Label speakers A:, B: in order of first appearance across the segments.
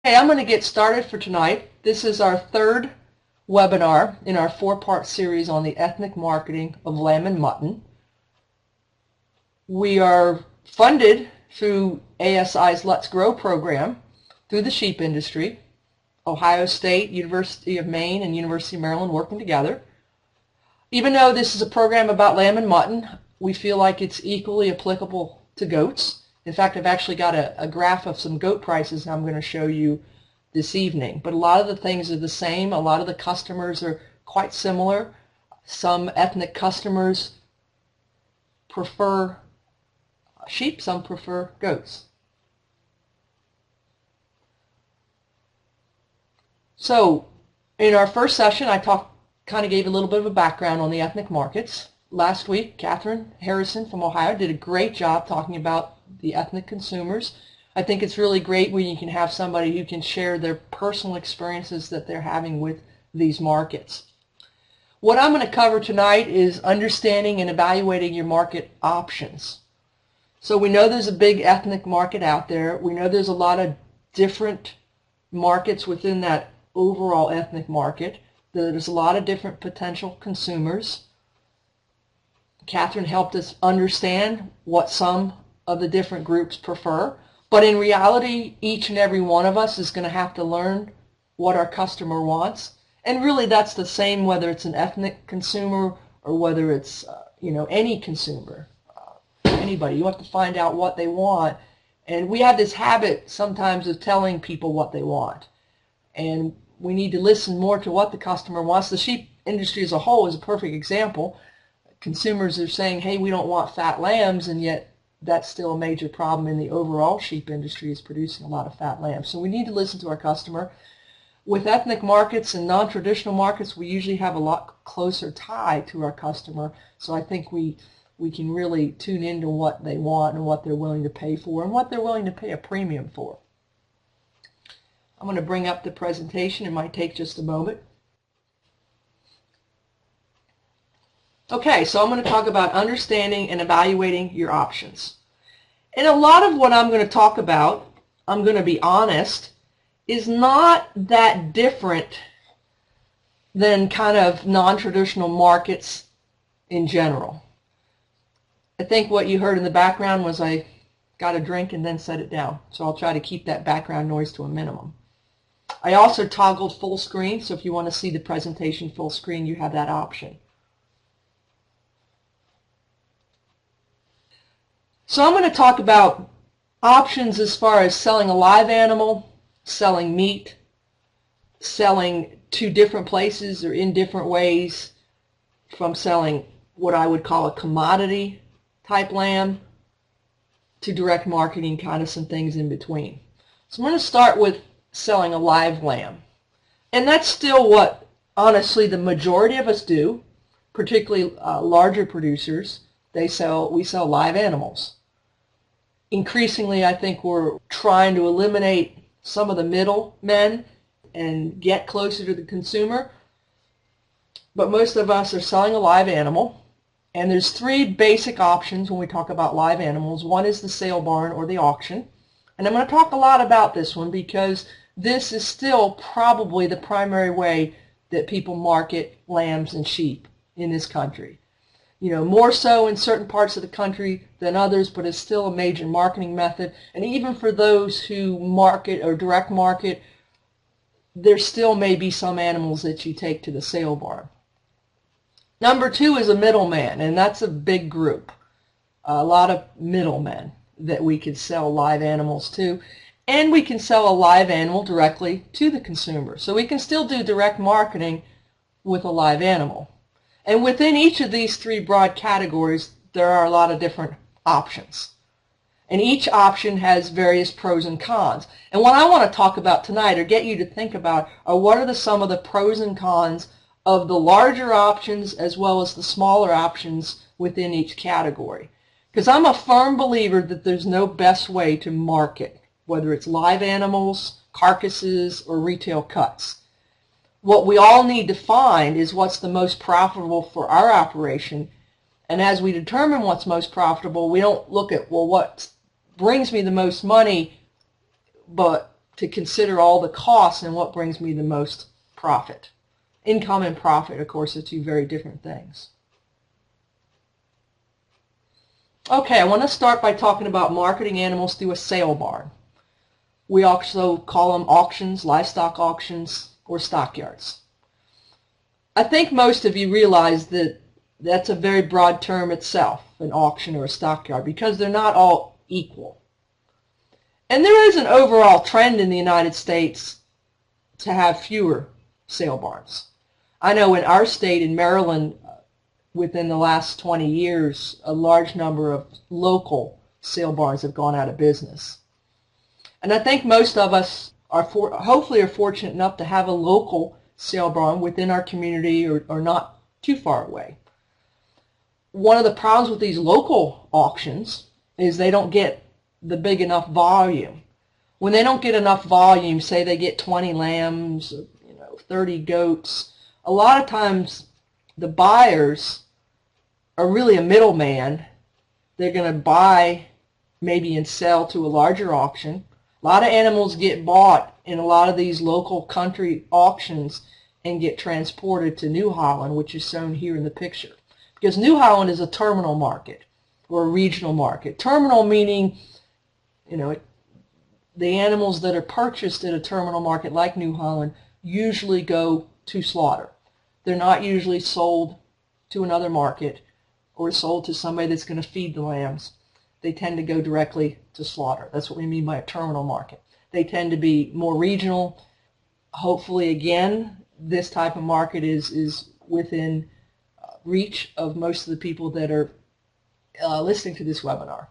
A: Hey, I'm going to get started for tonight. This is our third webinar in our four-part series on the ethnic marketing of lamb and mutton. We are funded through ASI's Let's Grow program through the sheep industry. Ohio State, University of Maine, and University of Maryland working together. Even though this is a program about lamb and mutton, we feel like it's equally applicable to goats. In fact, I've actually got a graph of some goat prices I'm going to show you this evening. But a lot of the things are the same. A lot of the customers are quite similar. Some ethnic customers prefer sheep, some prefer goats. So in our first session, I kind of gave a little bit of a background on the ethnic markets. Last week, Catherine Harrison from Ohio did a great job talking about the ethnic consumers. I think it's really great when you can have somebody who can share their personal experiences that they're having with these markets. What I'm going to cover tonight is understanding and evaluating your market options. So we know there's a big ethnic market out there. We know there's a lot of different markets within that overall ethnic market. There's a lot of different potential consumers. Catherine helped us understand what some of the different groups prefer. But in reality, each and every one of us is going to have to learn what our customer wants. And really that's the same whether it's an ethnic consumer or whether it's any consumer, anybody. You have to find out what they want. And we have this habit sometimes of telling people what they want. And we need to listen more to what the customer wants. The sheep industry as a whole is a perfect example. Consumers are saying, hey, we don't want fat lambs, and yet that's still a major problem in the overall sheep industry, is producing a lot of fat lambs. So we need to listen to our customer. With ethnic markets and non-traditional markets, we usually have a lot closer tie to our customer. So I think we can really tune into what they want and what they're willing to pay for and what they're willing to pay a premium for. I'm going to bring up the presentation. It might take just a moment. Okay, so I'm going to talk about understanding and evaluating your options. And a lot of what I'm going to talk about, I'm going to be honest, is not that different than kind of non-traditional markets in general. I think what you heard in the background was I got a drink and then set it down. So I'll try to keep that background noise to a minimum. I also toggled full screen, so if you want to see the presentation full screen, you have that option. So I'm going to talk about options as far as selling a live animal, selling meat, selling to different places or in different ways, from selling what I would call a commodity type lamb to direct marketing, kind of some things in between. So I'm going to start with selling a live lamb. And that's still what, honestly, the majority of us do, particularly larger producers. We sell live animals. Increasingly, I think we're trying to eliminate some of the middlemen and get closer to the consumer. But most of us are selling a live animal. And there's three basic options when we talk about live animals. One is the sale barn or the auction. And I'm going to talk a lot about this one because this is still probably the primary way that people market lambs and sheep in this country. More so in certain parts of the country than others, but it's still a major marketing method. And even for those who market or direct market, there still may be some animals that you take to the sale barn. Number two is a middleman, and that's a big group. A lot of middlemen that we could sell live animals to. And we can sell a live animal directly to the consumer. So we can still do direct marketing with a live animal. And within each of these three broad categories, there are a lot of different options. And each option has various pros and cons. And what I want to talk about tonight, or get you to think about, are what are some of the pros and cons of the larger options as well as the smaller options within each category. Because I'm a firm believer that there's no best way to market, whether it's live animals, carcasses, or retail cuts. What we all need to find is what's the most profitable for our operation. And as we determine what's most profitable, we don't look at, well, what brings me the most money, but to consider all the costs and what brings me the most profit. Income and profit, of course, are two very different things. Okay, I want to start by talking about marketing animals through a sale barn. We also call them auctions, livestock auctions, or stockyards. I think most of you realize that that's a very broad term itself, an auction or a stockyard, because they're not all equal. And there is an overall trend in the United States to have fewer sale barns. I know in our state, in Maryland, within the last 20 years, a large number of local sale barns have gone out of business. And I think most of us hopefully are fortunate enough to have a local sale barn within our community or not too far away. One of the problems with these local auctions is they don't get the big enough volume. When they don't get enough volume, say they get 20 lambs, 30 goats, a lot of times the buyers are really a middleman. They're going to buy maybe and sell to a larger auction. A lot of animals get bought in a lot of these local country auctions and get transported to New Holland, which is shown here in the picture. Because New Holland is a terminal market or a regional market. Terminal meaning, the animals that are purchased at a terminal market like New Holland usually go to slaughter. They're not usually sold to another market or sold to somebody that's going to feed the lambs. They tend to go directly to slaughter. That's what we mean by a terminal market. They tend to be more regional. Hopefully, again, this type of market is within reach of most of the people that are listening to this webinar.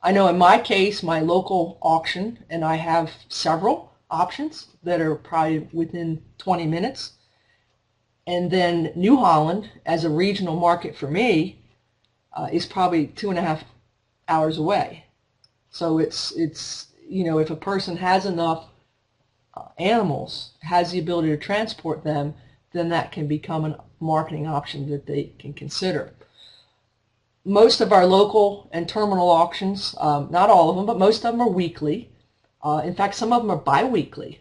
A: I know in my case, my local auction, and I have several options that are probably within 20 minutes. And then New Holland, as a regional market for me, is probably 2.5 hours away. So it's if a person has enough animals, has the ability to transport them, then that can become a marketing option that they can consider. Most of our local and terminal auctions, not all of them, but most of them are weekly. In fact, some of them are bi-weekly.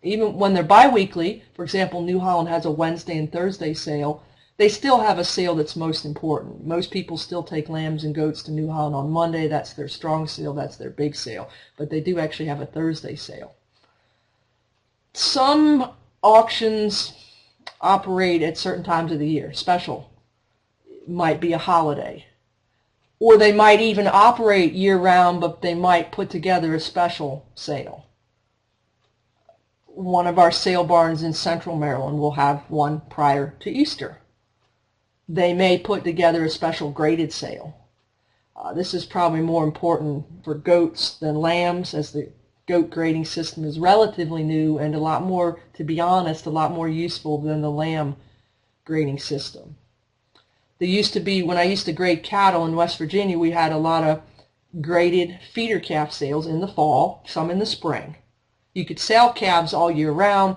A: Even when they're bi-weekly, for example, New Holland has a Wednesday and Thursday sale, they still have a sale that's most important. Most people still take lambs and goats to New Holland on Monday. That's their strong sale. That's their big sale. But they do actually have a Thursday sale. Some auctions operate at certain times of the year. Special. It might be a holiday. Or they might even operate year-round, but they might put together a special sale. One of our sale barns in central Maryland will have one prior to Easter. They may put together a special graded sale. This is probably more important for goats than lambs, as the goat grading system is relatively new and a lot more, to be honest, a lot more useful than the lamb grading system. There used to be, when I used to grade cattle in West Virginia, we had a lot of graded feeder calf sales in the fall, some in the spring. You could sell calves all year round,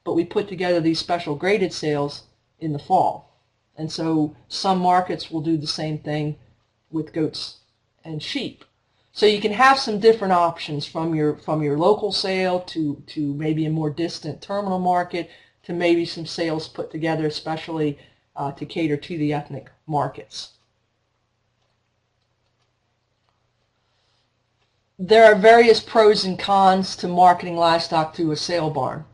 A: but we put together these special graded sales in the fall. And so some markets will do the same thing with goats and sheep. So you can have some different options from your local sale to maybe a more distant terminal market to maybe some sales put together especially to cater to the ethnic markets. There are various pros and cons to marketing livestock through a sale barn.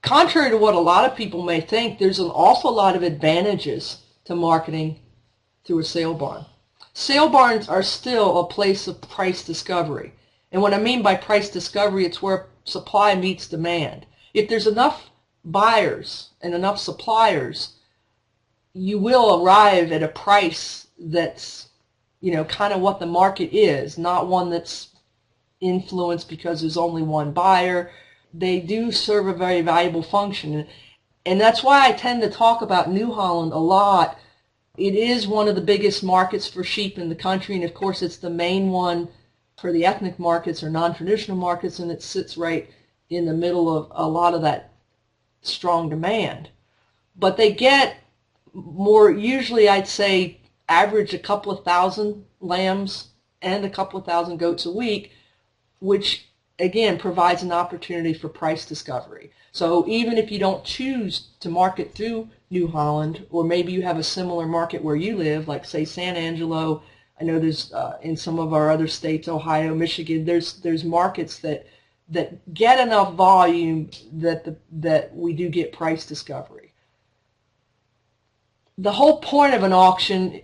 A: Contrary to what a lot of people may think, there's an awful lot of advantages to marketing through a sale barn. Sale barns are still a place of price discovery. And what I mean by price discovery, it's where supply meets demand. If there's enough buyers and enough suppliers, you will arrive at a price that's, kind of what the market is, not one that's influenced because there's only one buyer. They do serve a very valuable function. And that's why I tend to talk about New Holland a lot. It is one of the biggest markets for sheep in the country, and of course it's the main one for the ethnic markets or non-traditional markets, and it sits right in the middle of a lot of that strong demand. But they get more, usually I'd say average a couple of thousand lambs and a couple of thousand goats a week, which again, provides an opportunity for price discovery. So even if you don't choose to market through New Holland, or maybe you have a similar market where you live, like say San Angelo, I know there's in some of our other states, Ohio, Michigan, there's markets that get enough volume that we do get price discovery. The whole point of an auction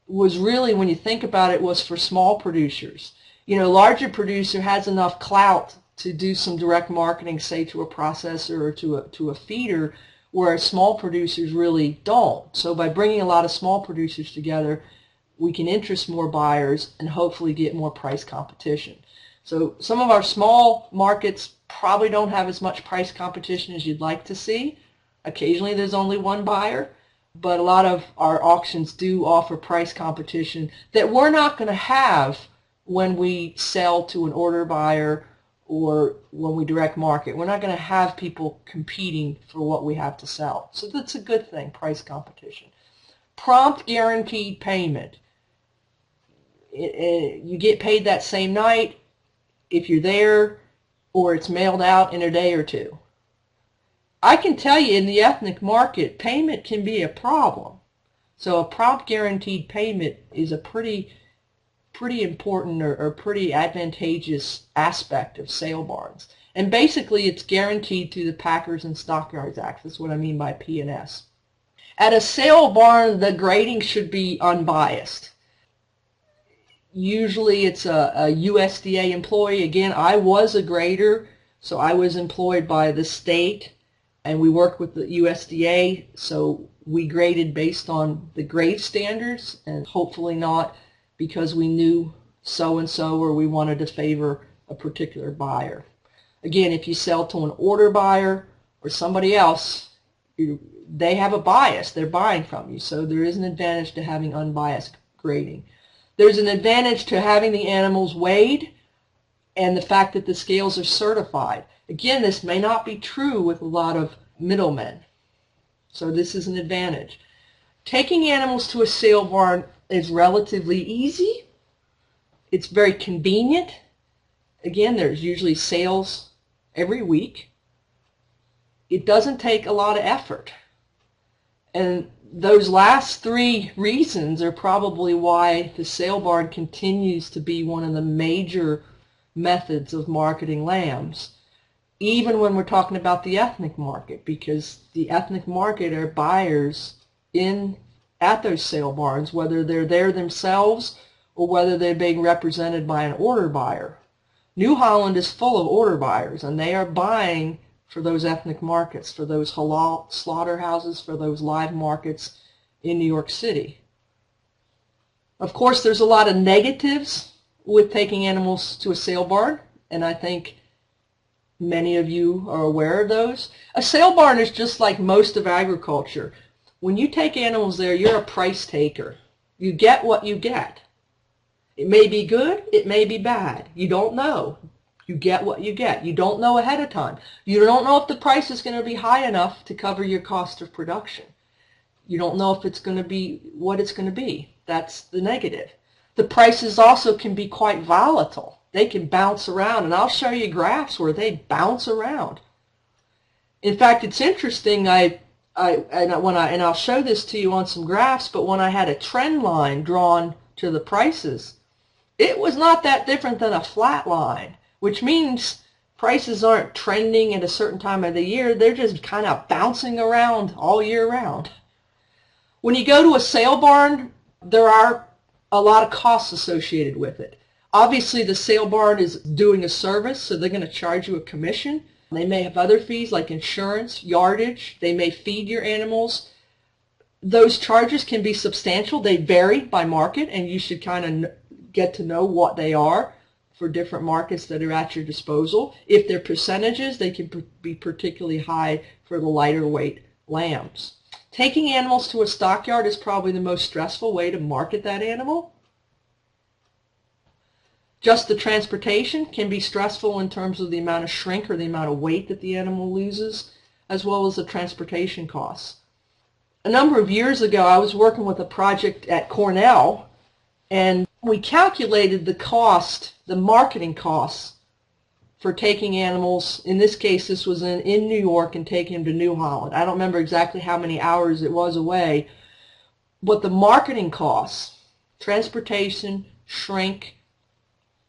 A: was really, when you think about it, was for small producers. You know, larger producer has enough clout to do some direct marketing, say to a processor or to a feeder, whereas small producers really don't. So by bringing a lot of small producers together, we can interest more buyers and hopefully get more price competition. So some of our small markets probably don't have as much price competition as you'd like to see. Occasionally there's only one buyer, but a lot of our auctions do offer price competition that we're not going to have when we sell to an order buyer or when we direct market. We're not going to have people competing for what we have to sell. So that's a good thing, price competition. Prompt guaranteed payment. You get paid that same night if you're there, or it's mailed out in a day or two. I can tell you, in the ethnic market, payment can be a problem. So a prompt guaranteed payment is a pretty important or pretty advantageous aspect of sale barns. And basically it's guaranteed through the Packers and Stockyards Act. That's what I mean by P&S. At a sale barn, the grading should be unbiased. Usually it's a USDA employee. Again, I was a grader, so I was employed by the state, and we worked with the USDA, so we graded based on the grade standards, and hopefully not because we knew so-and-so or we wanted to favor a particular buyer. Again, if you sell to an order buyer or somebody else, they have a bias. They're buying from you, so there is an advantage to having unbiased grading. There's an advantage to having the animals weighed and the fact that the scales are certified. Again, this may not be true with a lot of middlemen, so this is an advantage. Taking animals to a sale barn is relatively easy. It's very convenient. Again, there's usually sales every week. It doesn't take a lot of effort. And those last three reasons are probably why the sale barn continues to be one of the major methods of marketing lambs, even when we're talking about the ethnic market, because the ethnic market are buyers at those sale barns, whether they're there themselves or whether they're being represented by an order buyer. New Holland is full of order buyers, and they are buying for those ethnic markets, for those halal slaughterhouses, for those live markets in New York City. Of course, there's a lot of negatives with taking animals to a sale barn, and I think many of you are aware of those. A sale barn is just like most of agriculture. When you take animals there, you're a price taker. You get what you get. It may be good, it may be bad. You don't know. You get what you get. You don't know ahead of time. You don't know if the price is going to be high enough to cover your cost of production. You don't know if it's going to be what it's going to be. That's the negative. The prices also can be quite volatile. They can bounce around, and I'll show you graphs where they bounce around. In fact, it's interesting. I'll show this to you on some graphs, but when I had a trend line drawn to the prices, it was not that different than a flat line, which means prices aren't trending at a certain time of the year. They're just kind of bouncing around all year round. When you go to a sale barn, there are a lot of costs associated with it. Obviously, the sale barn is doing a service, so they're going to charge you a commission. They may have other fees like insurance, yardage. They may feed your animals. Those charges can be substantial. They vary by market, and you should kind of get to know what they are for different markets that are at your disposal. If they're percentages, they can be particularly high for the lighter weight lambs. Taking animals to a stockyard is probably the most stressful way to market that animal. Just the transportation can be stressful in terms of the amount of shrink or the amount of weight that the animal loses, as well as the transportation costs. A number of years ago, I was working with a project at Cornell, and we calculated the cost, the marketing costs for taking animals. In this case, this was in New York, and taking them to New Holland. I don't remember exactly how many hours it was away, but the marketing costs, transportation, shrink,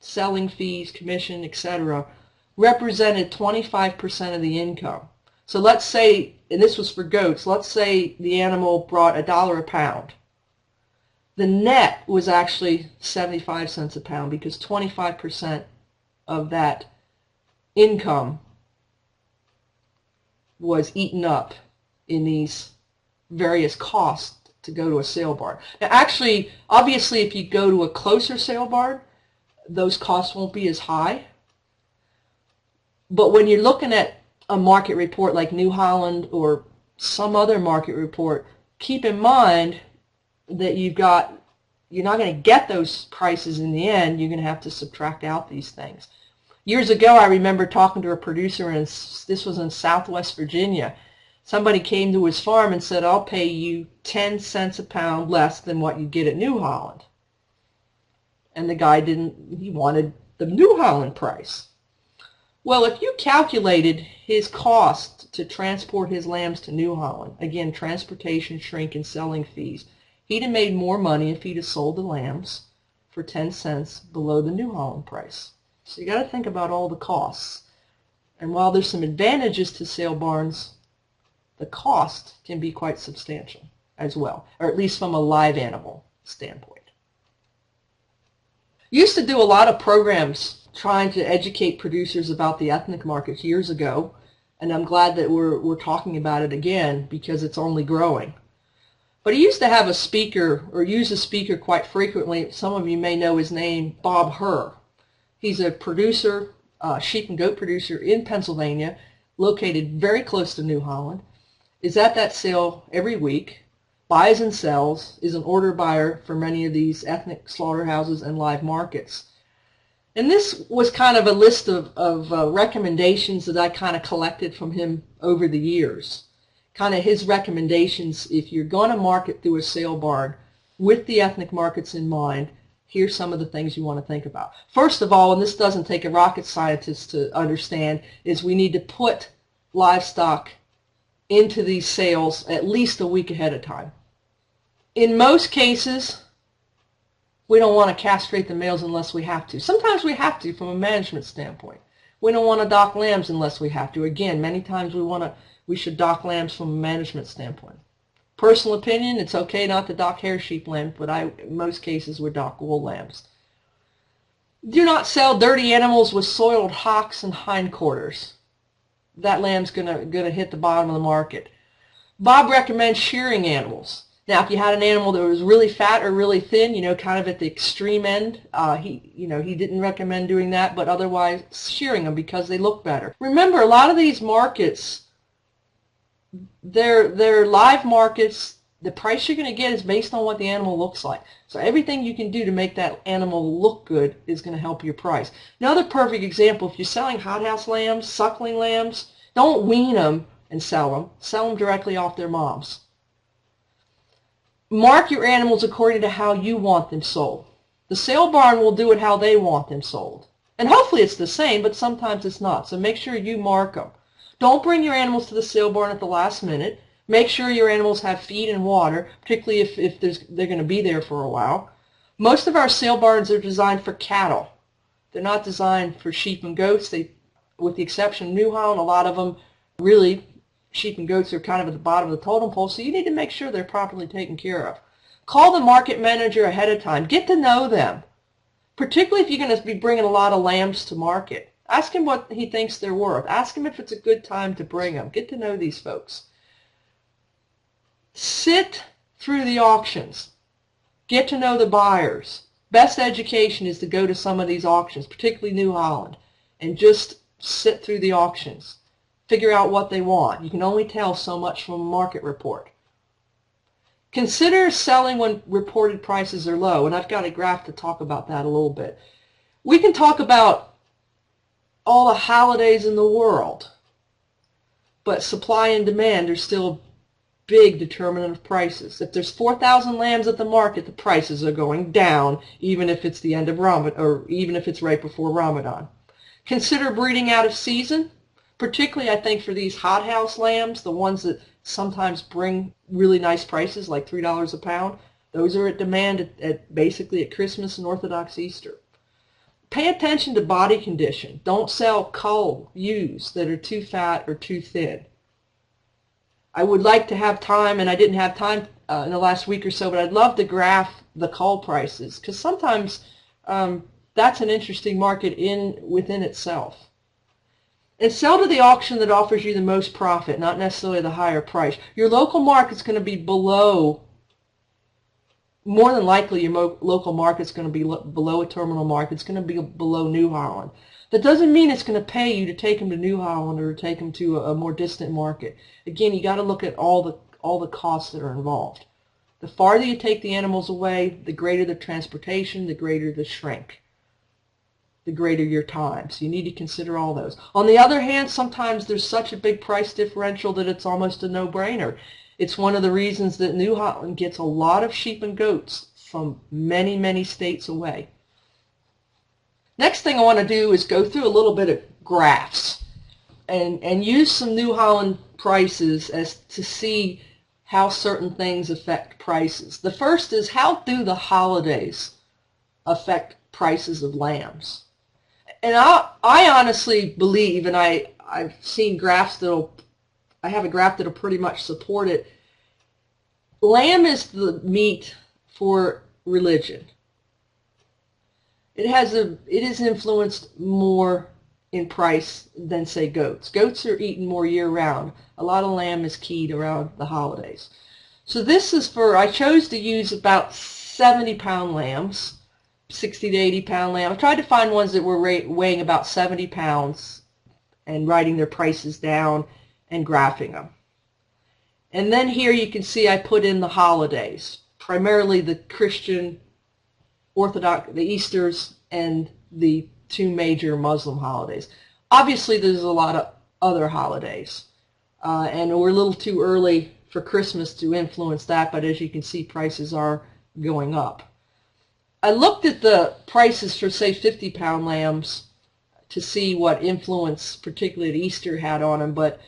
A: selling fees, commission, etc., represented 25% of the income. So let's say, and this was for goats, let's say the animal brought $1 a pound. The net was actually 75 cents a pound, because 25% of that income was eaten up in these various costs to go to a sale barn. Now actually, obviously, if you go to a closer sale barn, those costs won't be as high. But when you're looking at a market report like New Holland or some other market report, keep in mind that you're not going to get those prices in the end. You're going to have to subtract out these things. Years ago, I remember talking to a producer, and this was in Southwest Virginia. Somebody came to his farm and said, I'll pay you 10 cents a pound less than what you get at New Holland. And the guy he wanted the New Holland price. Well, if you calculated his cost to transport his lambs to New Holland, again, transportation, shrink, and selling fees, he'd have made more money if he'd have sold the lambs for 10 cents below the New Holland price. So you got to think about all the costs. And while there's some advantages to sale barns, the cost can be quite substantial as well, or at least from a live animal standpoint. Used to do a lot of programs trying to educate producers about the ethnic market years ago, and I'm glad that we're talking about it again, because it's only growing. But he used to have a speaker, or use a speaker quite frequently. Some of you may know his name, Bob Herr. He's a producer, sheep and goat producer in Pennsylvania, located very close to New Holland, is at that sale every week, buys and sells, is an order buyer for many of these ethnic slaughterhouses and live markets. And this was kind of a list of recommendations that I kind of collected from him over the years. Kind of his recommendations, if you're going to market through a sale barn with the ethnic markets in mind, here's some of the things you want to think about. First of all, and this doesn't take a rocket scientist to understand, is we need to put livestock into these sales at least a week ahead of time. In most cases, we don't want to castrate the males unless we have to. Sometimes we have to from a management standpoint. We don't want to dock lambs unless we have to. Again, many times we should dock lambs from a management standpoint. Personal opinion, it's okay not to dock hair sheep lambs, but in most cases would dock wool lambs. Do not sell dirty animals with soiled hocks and hindquarters. That lamb's gonna hit the bottom of the market. Bob recommends shearing animals. Now, if you had an animal that was really fat or really thin, kind of at the extreme end, he didn't recommend doing that, but otherwise shearing them because they look better. Remember, a lot of these markets, they're live markets. The price you're going to get is based on what the animal looks like. So everything you can do to make that animal look good is going to help your price. Another perfect example, if you're selling hothouse lambs, suckling lambs, don't wean them and sell them. Sell them directly off their moms. Mark your animals according to how you want them sold. The sale barn will do it how they want them sold. And hopefully it's the same, but sometimes it's not. So make sure you mark them. Don't bring your animals to the sale barn at the last minute. Make sure your animals have feed and water, particularly if they're going to be there for a while. Most of our sale barns are designed for cattle. They're not designed for sheep and goats. With the exception of New Holland, a lot of them really, sheep and goats are kind of at the bottom of the totem pole, so you need to make sure they're properly taken care of. Call the market manager ahead of time. Get to know them, particularly if you're going to be bringing a lot of lambs to market. Ask him what he thinks they're worth. Ask him if it's a good time to bring them. Get to know these folks. Sit through the auctions. Get to know the buyers. Best education is to go to some of these auctions, particularly New Holland, and just sit through the auctions. Figure out what they want. You can only tell so much from a market report. Consider selling when reported prices are low, and I've got a graph to talk about that a little bit. We can talk about all the holidays in the world, but supply and demand are still a big determinant of prices. If there's 4,000 lambs at the market, the prices are going down, even if it's the end of Ramadan, or even if it's right before Ramadan. Consider breeding out of season, particularly I think for these hothouse lambs, the ones that sometimes bring really nice prices like $3 a pound. Those are at demand basically at Christmas and Orthodox Easter. Pay attention to body condition. Don't sell cull ewes that are too fat or too thin. I would like to have time, and I didn't have time in the last week or so, but I'd love to graph the cull prices, because sometimes that's an interesting market within itself. And sell to the auction that offers you the most profit, not necessarily the higher price. Your local market's going to be below, more than likely your local market's going to be below a terminal market. It's going to be below New Holland. That doesn't mean it's going to pay you to take them to New Holland or take them to a more distant market. Again, you got to look at all the costs that are involved. The farther you take the animals away, the greater the transportation, the greater the shrink, the greater your time. So you need to consider all those. On the other hand, sometimes there's such a big price differential that it's almost a no-brainer. It's one of the reasons that New Holland gets a lot of sheep and goats from many, many states away. Next thing I want to do is go through a little bit of graphs and use some New Holland prices as to see how certain things affect prices. The first is, how do the holidays affect prices of lambs? And I honestly believe, and I've seen graphs I have a graph that'll pretty much support it. Lamb is the meat for religion. It is influenced more in price than, say, goats. Goats are eaten more year-round. A lot of lamb is keyed around the holidays. So this is I chose to use about 70-pound lambs, 60 to 80-pound lamb. I tried to find ones that were weighing about 70 pounds and writing their prices down and graphing them. And then here you can see I put in the holidays, primarily the Christian Orthodox, the Easters, and the two major Muslim holidays. Obviously, there's a lot of other holidays, and we're a little too early for Christmas to influence that, but as you can see, prices are going up. I looked at the prices for, say, 50-pound lambs to see what influence, particularly at Easter, had on them, but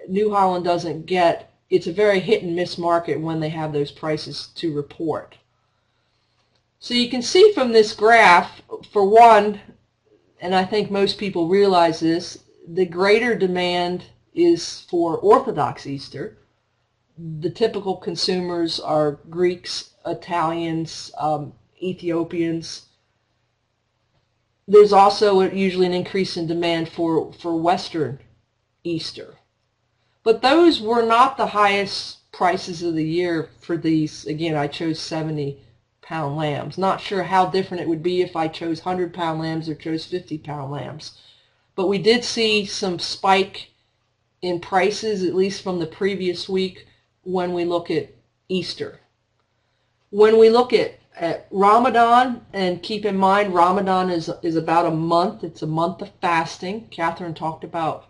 A: New Holland doesn't get, it's a very hit-and-miss market when they have those prices to report. So you can see from this graph, for one, and I think most people realize this, the greater demand is for Orthodox Easter. The typical consumers are Greeks, Italians, Ethiopians. There's also usually an increase in demand for Western Easter. But those were not the highest prices of the year for these. Again, I chose 70-pound lambs. Not sure how different it would be if I chose 100-pound lambs or chose 50-pound lambs. But we did see some spike in prices, at least from the previous week, when we look at Easter. When we look at Ramadan, and keep in mind Ramadan is about a month. It's a month of fasting. Catherine talked about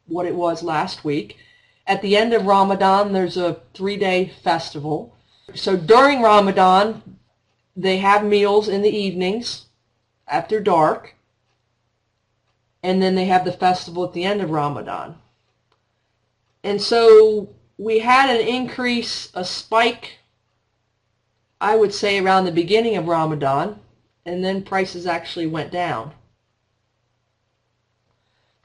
A: what it was last week. At the end of Ramadan, there's a 3-day festival. So during Ramadan, they have meals in the evenings after dark, and then they have the festival at the end of Ramadan. And so we had an increase, a spike, I would say around the beginning of Ramadan, and then prices actually went down.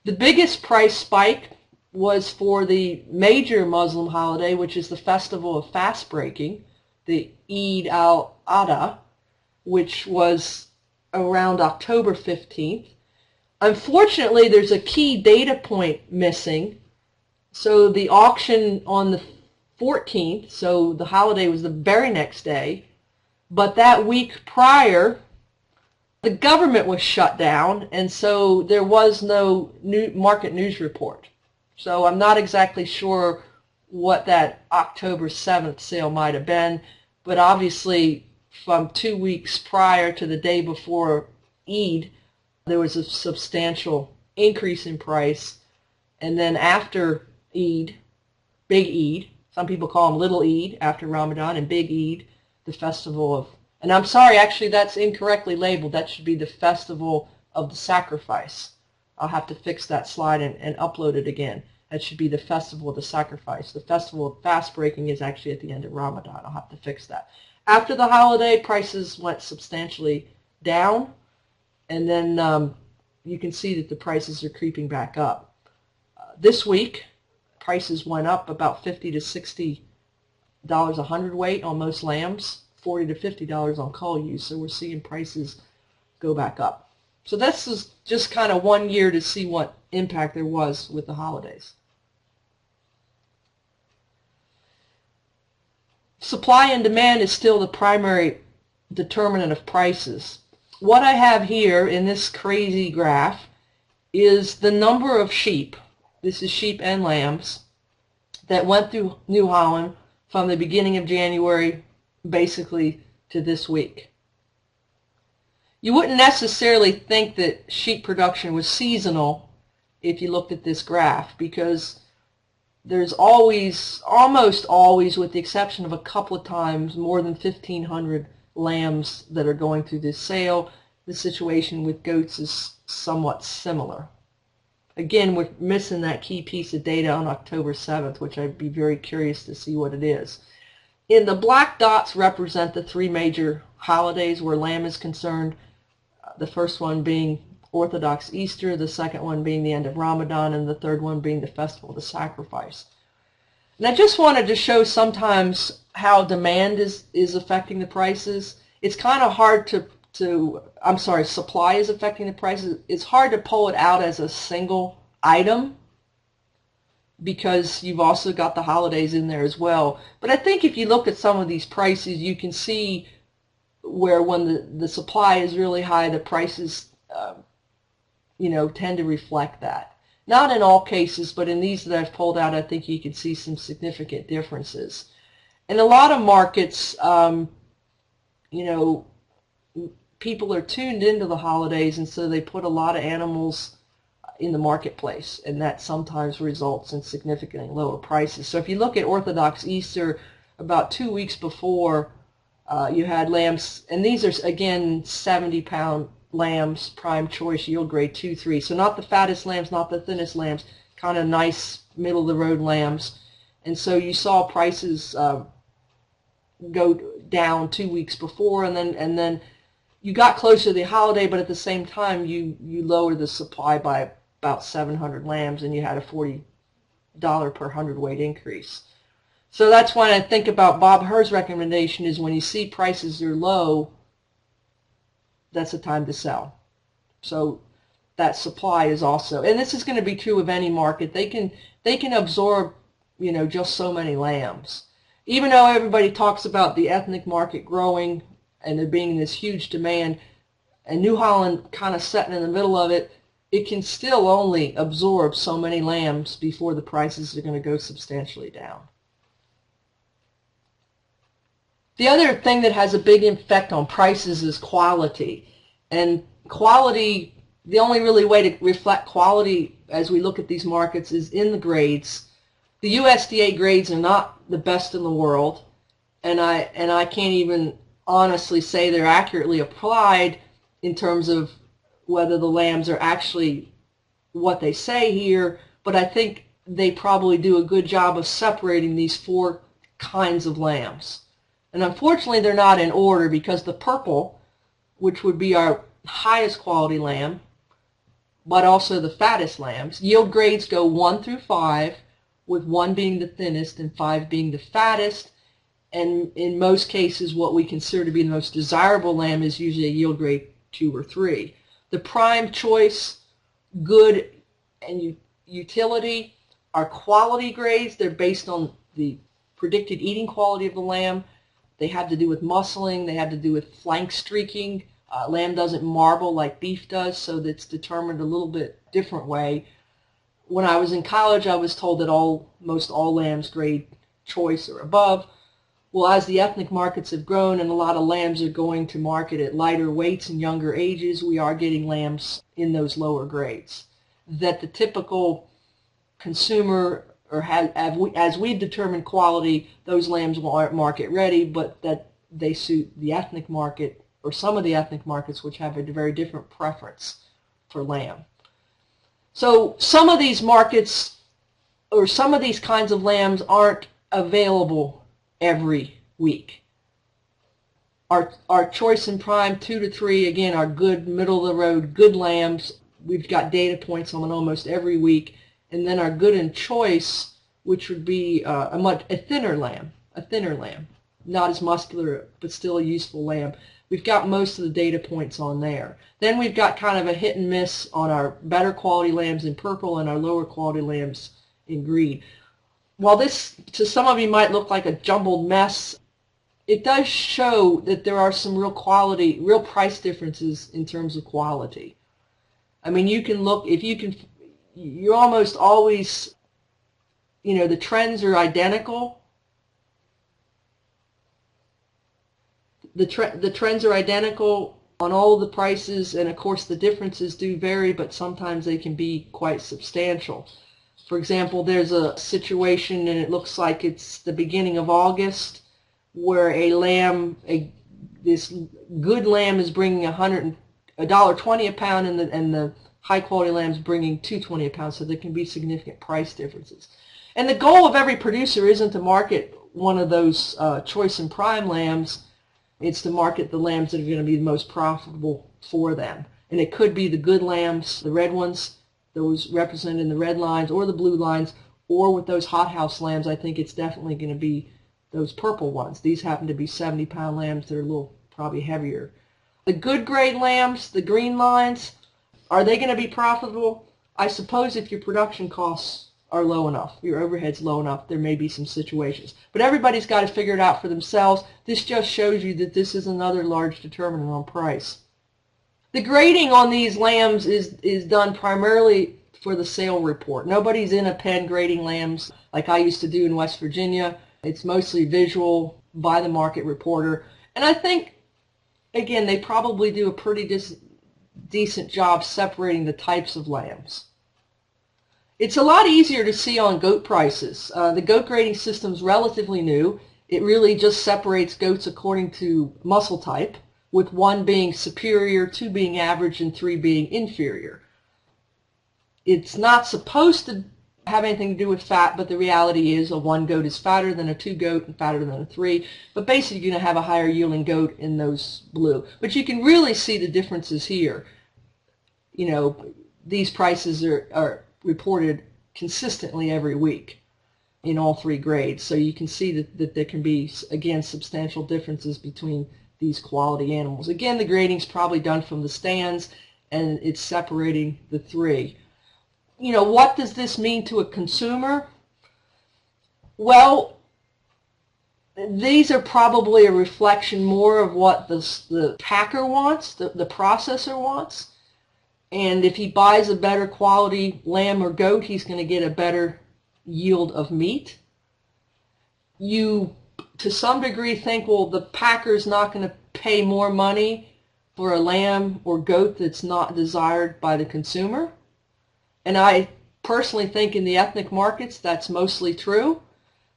A: The biggest price spike was for the major Muslim holiday, which is the festival of fast breaking, the Eid al-Adha, which was around October 15th. Unfortunately, there's a key data point missing. So the auction on the 14th, so the holiday was the very next day, but that week prior, the government was shut down, and so there was no market news report. So I'm not exactly sure what that October 7th sale might have been, but obviously from 2 weeks prior to the day before Eid, there was a substantial increase in price. And then after Eid, Big Eid, some people call them Little Eid after Ramadan, and Big Eid, the festival of, and I'm sorry, actually that's incorrectly labeled. That should be the festival of the sacrifice. I'll have to fix that slide and upload it again. That should be the Festival of the Sacrifice. The Festival of Fast Breaking is actually at the end of Ramadan. I'll have to fix that. After the holiday, prices went substantially down, and then you can see that the prices are creeping back up. This week, prices went up about $50 to $60 a hundredweight on most lambs, $40 to $50 on cull ewes. So we're seeing prices go back up. So this is just kind of 1 year to see what impact there was with the holidays. Supply and demand is still the primary determinant of prices. What I have here in this crazy graph is the number of sheep, this is sheep and lambs, that went through New Holland from the beginning of January basically to this week. You wouldn't necessarily think that sheep production was seasonal if you looked at this graph, because there's always, almost always, with the exception of a couple of times, more than 1,500 lambs that are going through this sale. The situation with goats is somewhat similar. Again, we're missing that key piece of data on October 7th, which I'd be very curious to see what it is. In the black dots represent the three major holidays where lamb is concerned. The first one being Orthodox Easter, the second one being the end of Ramadan, and the third one being the Festival of the Sacrifice. And I just wanted to show sometimes how demand is affecting the prices. It's kind of hard supply is affecting the prices. It's hard to pull it out as a single item because you've also got the holidays in there as well. But I think if you look at some of these prices, you can see where when the supply is really high, the prices tend to reflect that. Not in all cases, but in these that I've pulled out, I think you can see some significant differences. In a lot of markets, people are tuned into the holidays, and so they put a lot of animals in the marketplace, and that sometimes results in significantly lower prices. So if you look at Orthodox Easter, about 2 weeks before, you had lambs, and these are, again, 70-pound lambs, prime choice, yield grade 2-3. So not the fattest lambs, not the thinnest lambs, kind of nice middle-of-the-road lambs. And so you saw prices go down 2 weeks before, and then you got closer to the holiday, but at the same time you lowered the supply by about 700 lambs, and you had a $40 per hundredweight increase. So that's why I think about Bob Herr's recommendation is when you see prices are low, that's a time to sell. So that supply is also, and this is going to be true of any market, they can absorb just so many lambs. Even though everybody talks about the ethnic market growing and there being this huge demand, and New Holland kind of sitting in the middle of it, it can still only absorb so many lambs before the prices are going to go substantially down. The other thing that has a big effect on prices is quality. And quality, the only really way to reflect quality as we look at these markets is in the grades. The USDA grades are not the best in the world, and I can't even honestly say they're accurately applied in terms of whether the lambs are actually what they say here, but I think they probably do a good job of separating these four kinds of lambs. And unfortunately they're not in order, because the purple, which would be our highest quality lamb, but also the fattest lambs, yield grades go 1 through 5, with 1 being the thinnest and 5 being the fattest. And in most cases what we consider to be the most desirable lamb is usually a yield grade 2 or 3. The prime choice, good, and utility are quality grades. They're based on the predicted eating quality of the lamb. They have to do with muscling. They have to do with flank streaking. Lamb doesn't marble like beef does, so that's determined a little bit different way. When I was in college, I was told that most all lambs grade choice or above. Well, as the ethnic markets have grown and a lot of lambs are going to market at lighter weights and younger ages, we are getting lambs in those lower grades. That the typical consumer, or as we've determined quality, those lambs aren't market ready, but that they suit the ethnic market, or some of the ethnic markets, which have a very different preference for lamb. So some of these markets or some of these kinds of lambs aren't available every week. Our choice and prime 2 to 3, again, are good, middle of the road, good lambs. We've got data points on almost every week. And then our good and choice, which would be a thinner lamb, not as muscular, but still a useful lamb. We've got most of the data points on there. Then we've got kind of a hit and miss on our better quality lambs in purple and our lower quality lambs in green. While this to some of you might look like a jumbled mess, it does show that there are some real price differences in terms of quality. I mean, you can look, you're almost always, the trends are identical. The trends are identical on all of the prices, and of course the differences do vary, but sometimes they can be quite substantial. For example, there's a situation, and it looks like it's the beginning of August, where this good lamb is bringing $1.20 a pound, and the high quality lamb is bringing $2.20 a pound. So there can be significant price differences. And the goal of every producer isn't to market one of those choice and prime lambs. It's to market the lambs that are going to be the most profitable for them. And it could be the good lambs, the red ones, those represented in the red lines or the blue lines, or with those hothouse lambs, I think it's definitely going to be those purple ones. These happen to be 70-pound lambs that are a little probably heavier. The good grade lambs, the green lines, are they going to be profitable? I suppose if your production costs are low enough, your overhead's low enough, there may be some situations. But everybody's got to figure it out for themselves. This just shows you that this is another large determinant on price. The grading on these lambs is done primarily for the sale report. Nobody's in a pen grading lambs like I used to do in West Virginia. It's mostly visual by the market reporter. And I think, again, they probably do a pretty decent job separating the types of lambs. It's a lot easier to see on goat prices. The goat grading system is relatively new. It really just separates goats according to muscle type, with 1 being superior, 2 being average, and 3 being inferior. It's not supposed to have anything to do with fat, but the reality is a 1 goat is fatter than a 2 goat and fatter than a 3. But basically you're going to have a higher yielding goat in those blue. But you can really see the differences here. These prices are reported consistently every week in all 3 grades. So you can see that there can be, again, substantial differences between these quality animals. Again, the grading's probably done from the stands, and it's separating the 3. What does this mean to a consumer? Well, these are probably a reflection more of what the packer wants, the processor wants. And if he buys a better quality lamb or goat, he's going to get a better yield of meat. You, to some degree, think, well, the packer's not going to pay more money for a lamb or goat that's not desired by the consumer. And I personally think in the ethnic markets that's mostly true.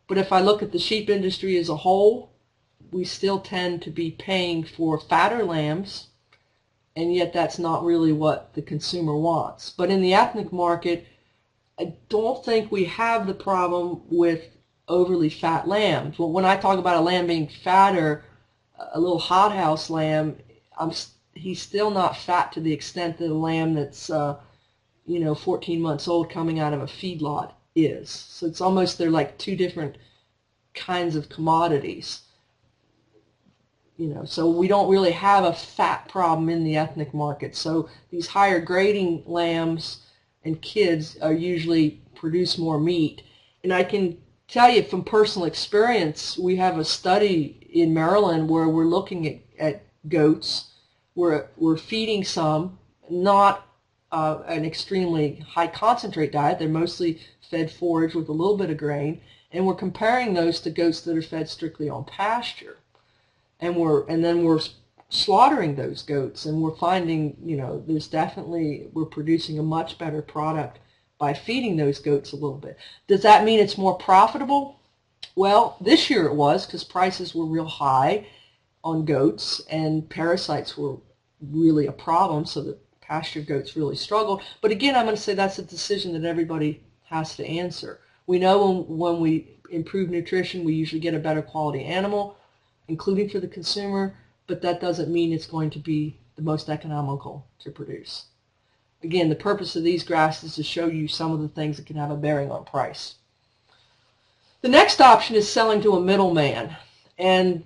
A: But if I look at the sheep industry as a whole, we still tend to be paying for fatter lambs, and yet that's not really what the consumer wants. But in the ethnic market, I don't think we have the problem with overly fat lambs. Well, when I talk about a lamb being fatter, a little hothouse lamb, he's still not fat to the extent that a lamb that's 14 months old coming out of a feedlot is. So it's almost, they're like 2 different kinds of commodities. So we don't really have a fat problem in the ethnic market. So these higher grading lambs and kids are usually produce more meat. And I can tell you from personal experience, we have a study in Maryland where we're looking at goats. We're feeding some, not an extremely high concentrate diet. They're mostly fed forage with a little bit of grain. And we're comparing those to goats that are fed strictly on pasture. And then we're slaughtering those goats, and we're finding, we're producing a much better product by feeding those goats a little bit. Does that mean it's more profitable? Well, this year it was, because prices were real high on goats, and parasites were really a problem, so the pasture goats really struggled. But again, I'm going to say that's a decision that everybody has to answer. We know when we improve nutrition, we usually get a better quality animal, including for the consumer, but that doesn't mean it's going to be the most economical to produce. Again, the purpose of these graphs is to show you some of the things that can have a bearing on price. The next option is selling to a middleman, and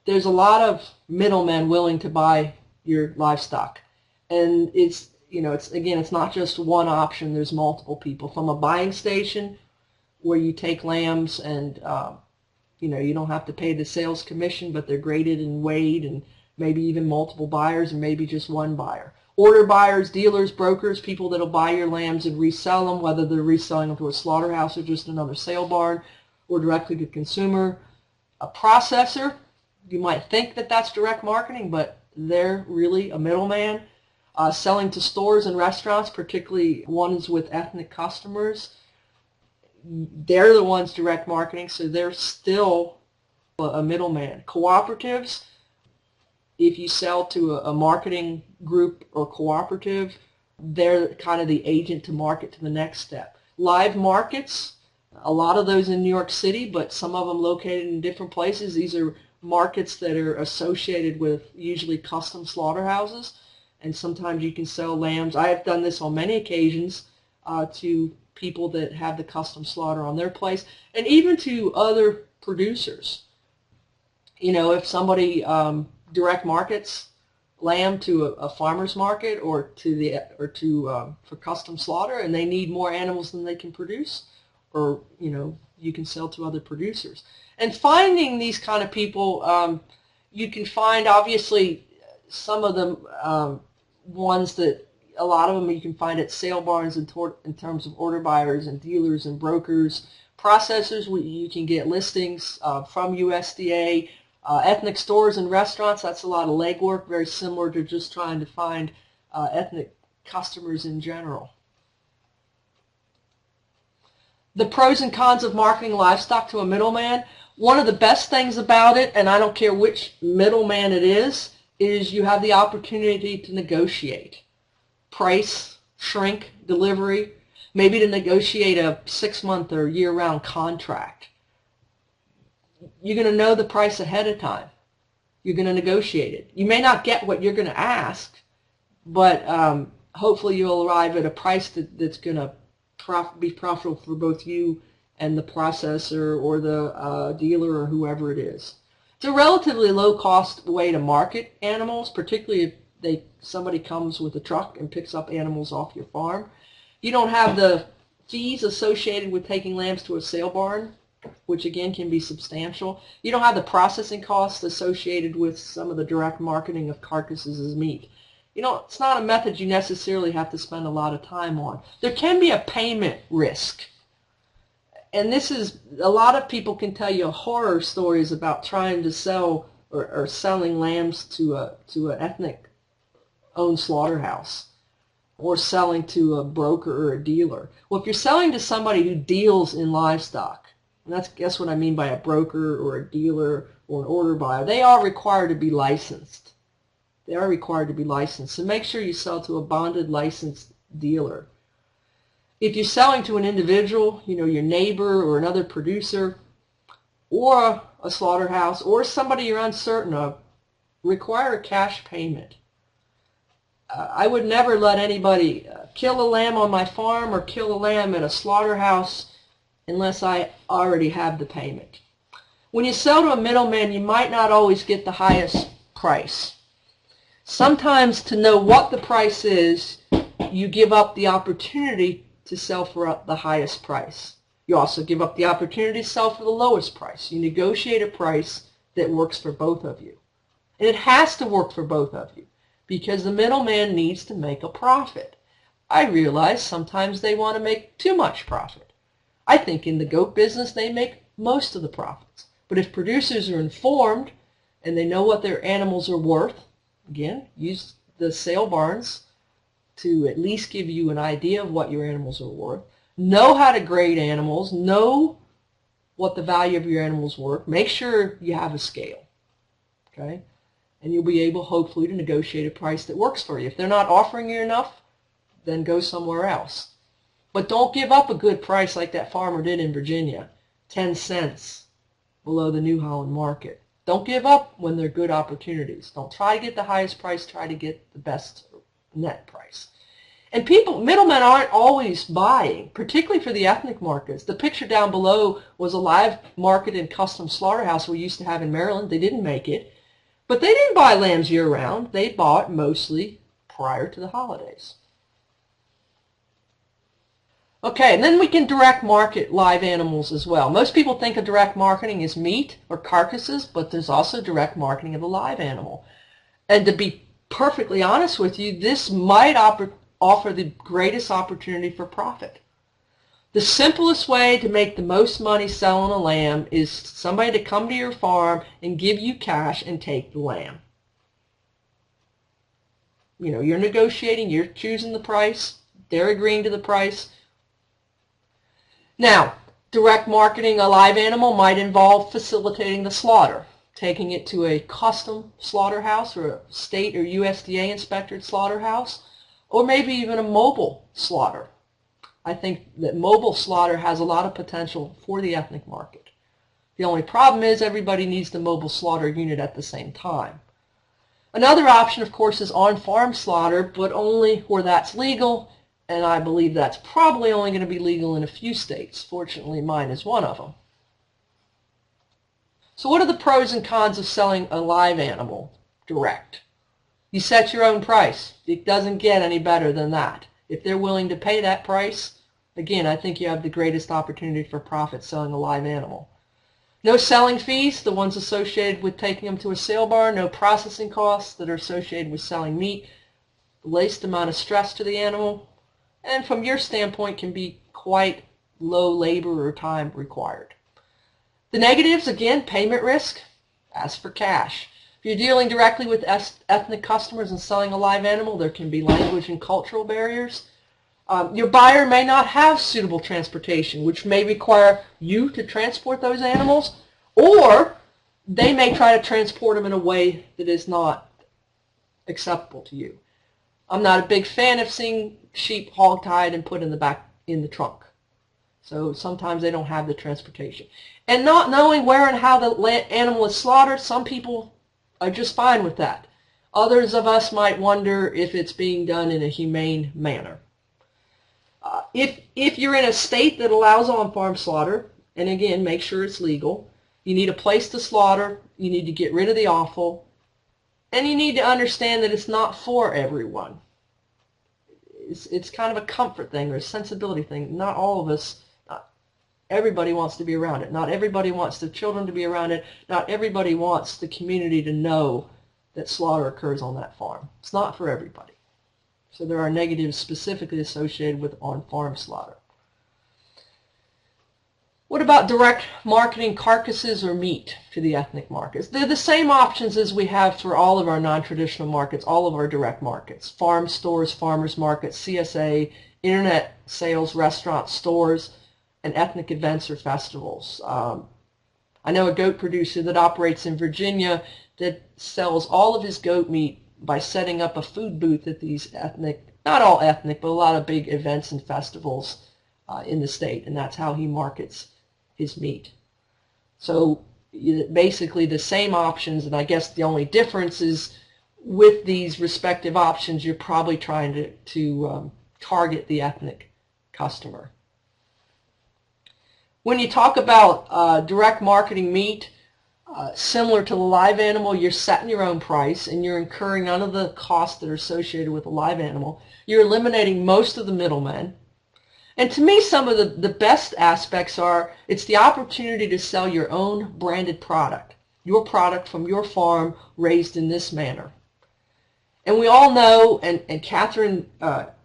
A: there's a lot of middlemen willing to buy your livestock, and it's not just one option. There's multiple people, from a buying station where you take lambs and you don't have to pay the sales commission, but they're graded and weighed, and maybe even multiple buyers, and maybe just one buyer. Order buyers, dealers, brokers, people that will buy your lambs and resell them, whether they're reselling them to a slaughterhouse or just another sale barn, or directly to consumer. A processor, you might think that that's direct marketing, but they're really a middleman. Selling to stores and restaurants, particularly ones with ethnic customers, they're the ones direct marketing, so they're still a middleman. Cooperatives, if you sell to a marketing group or cooperative, they're kind of the agent to market to the next step. Live markets, a lot of those in New York City, but some of them located in different places. These are markets that are associated with usually custom slaughterhouses, and sometimes you can sell lambs. I have done this on many occasions to people that have the custom slaughter on their place, and even to other producers. If somebody direct markets lamb to a farmer's market or for custom slaughter, and they need more animals than they can produce, or you can sell to other producers. And finding these kind of people, you can find obviously some of them ones that a lot of them you can find at sale barns in terms of order buyers and dealers and brokers. Processors, you can get listings from USDA. Ethnic stores and restaurants, that's a lot of legwork, very similar to just trying to find ethnic customers in general. The pros and cons of marketing livestock to a middleman. One of the best things about it, and I don't care which middleman it is you have the opportunity to negotiate price, shrink, delivery, maybe to negotiate a 6-month or year-round contract. You're going to know the price ahead of time. You're going to negotiate it. You may not get what you're going to ask, but hopefully you'll arrive at a price that's going to be profitable for both you and the processor or the dealer or whoever it is. It's a relatively low-cost way to market animals, particularly if somebody comes with a truck and picks up animals off your farm. You don't have the fees associated with taking lambs to a sale barn, which again can be substantial. You don't have the processing costs associated with some of the direct marketing of carcasses as meat. It's not a method you necessarily have to spend a lot of time on. There can be a payment risk. And this is, a lot of people can tell you horror stories about trying to sell or selling lambs to an ethnic owned slaughterhouse, or selling to a broker or a dealer. Well, if you're selling to somebody who deals in livestock, and that's what I mean by a broker or a dealer or an order buyer, they are required to be licensed. They are required to be licensed. So make sure you sell to a bonded licensed dealer. If you're selling to an individual, your neighbor or another producer, or a slaughterhouse, or somebody you're uncertain of, require a cash payment. I would never let anybody kill a lamb on my farm or kill a lamb at a slaughterhouse unless I already have the payment. When you sell to a middleman, you might not always get the highest price. Sometimes, to know what the price is, you give up the opportunity to sell for the highest price. You also give up the opportunity to sell for the lowest price. You negotiate a price that works for both of you. And it has to work for both of you, because the middleman needs to make a profit. I realize sometimes they want to make too much profit. I think in the goat business they make most of the profits. But if producers are informed and they know what their animals are worth, again, use the sale barns to at least give you an idea of what your animals are worth. Know how to grade animals. Know what the value of your animals worth. Make sure you have a scale. Okay? and you'll be able, hopefully, to negotiate a price that works for you. If they're not offering you enough, then go somewhere else. But don't give up a good price like that farmer did in Virginia, 10 cents below the New Holland market. Don't give up when there are good opportunities. Don't try to get the highest price, try to get the best net price. And middlemen aren't always buying, particularly for the ethnic markets. The picture down below was a live market and custom slaughterhouse we used to have in Maryland. They didn't make it. But they didn't buy lambs year-round. They bought mostly prior to the holidays. Okay, and then we can direct market live animals as well. Most people think of direct marketing as meat or carcasses, but there's also direct marketing of a live animal. And to be perfectly honest with you, this might offer the greatest opportunity for profit. The simplest way to make the most money selling a lamb is somebody to come to your farm and give you cash and take the lamb. You know, you're negotiating, you're choosing the price, they're agreeing to the price. Now, direct marketing a live animal might involve facilitating the slaughter, taking it to a custom slaughterhouse or a state or USDA inspected slaughterhouse, or maybe even a mobile slaughter. I think that mobile slaughter has a lot of potential for the ethnic market. The only problem is everybody needs the mobile slaughter unit at the same time. Another option, of course, is on-farm slaughter, but only where that's legal, and I believe that's probably only going to be legal in a few states. Fortunately, mine is one of them. So what are the pros and cons of selling a live animal direct? You set your own price. It doesn't get any better than that. If they're willing to pay that price, again, I think you have the greatest opportunity for profit selling a live animal. No selling fees, the ones associated with taking them to a sale barn, no processing costs that are associated with selling meat, the least amount of stress to the animal, and from your standpoint can be quite low labor or time required. The negatives, again, payment risk. Ask for cash. If you're dealing directly with ethnic customers and selling a live animal, there can be language and cultural barriers. Your buyer may not have suitable transportation, which may require you to transport those animals, or they may try to transport them in a way that is not acceptable to you. I'm not a big fan of seeing sheep hog-tied and put in the trunk. So sometimes they don't have the transportation. And not knowing where and how the animal is slaughtered, some people are just fine with that. Others of us might wonder if it's being done in a humane manner. If you're in a state that allows on-farm slaughter, and again, make sure it's legal, you need a place to slaughter, you need to get rid of the offal, and you need to understand that it's not for everyone. It's kind of a comfort thing or a sensibility thing. Not all of us, not everybody wants to be around it. Not everybody wants the children to be around it. Not everybody wants the community to know that slaughter occurs on that farm. It's not for everybody. So there are negatives specifically associated with on-farm slaughter. What about direct marketing carcasses or meat to the ethnic markets? They're the same options as we have for all of our non-traditional markets, all of our direct markets. Farm stores, farmers markets, CSA, internet sales, restaurants, stores, and ethnic events or festivals. I know a goat producer that operates in Virginia that sells all of his goat meat by setting up a food booth at these ethnic, not all ethnic, but a lot of big events and festivals in the state, and that's how he markets his meat. So basically the same options, and I guess the only difference is with these respective options you're probably trying to target the ethnic customer. When you talk about direct marketing meat, similar to the live animal, you're setting your own price and you're incurring none of the costs that are associated with a live animal. You're eliminating most of the middlemen. And to me, some of the best aspects are it's the opportunity to sell your own branded product, your product from your farm raised in this manner. And we all know, and Catherine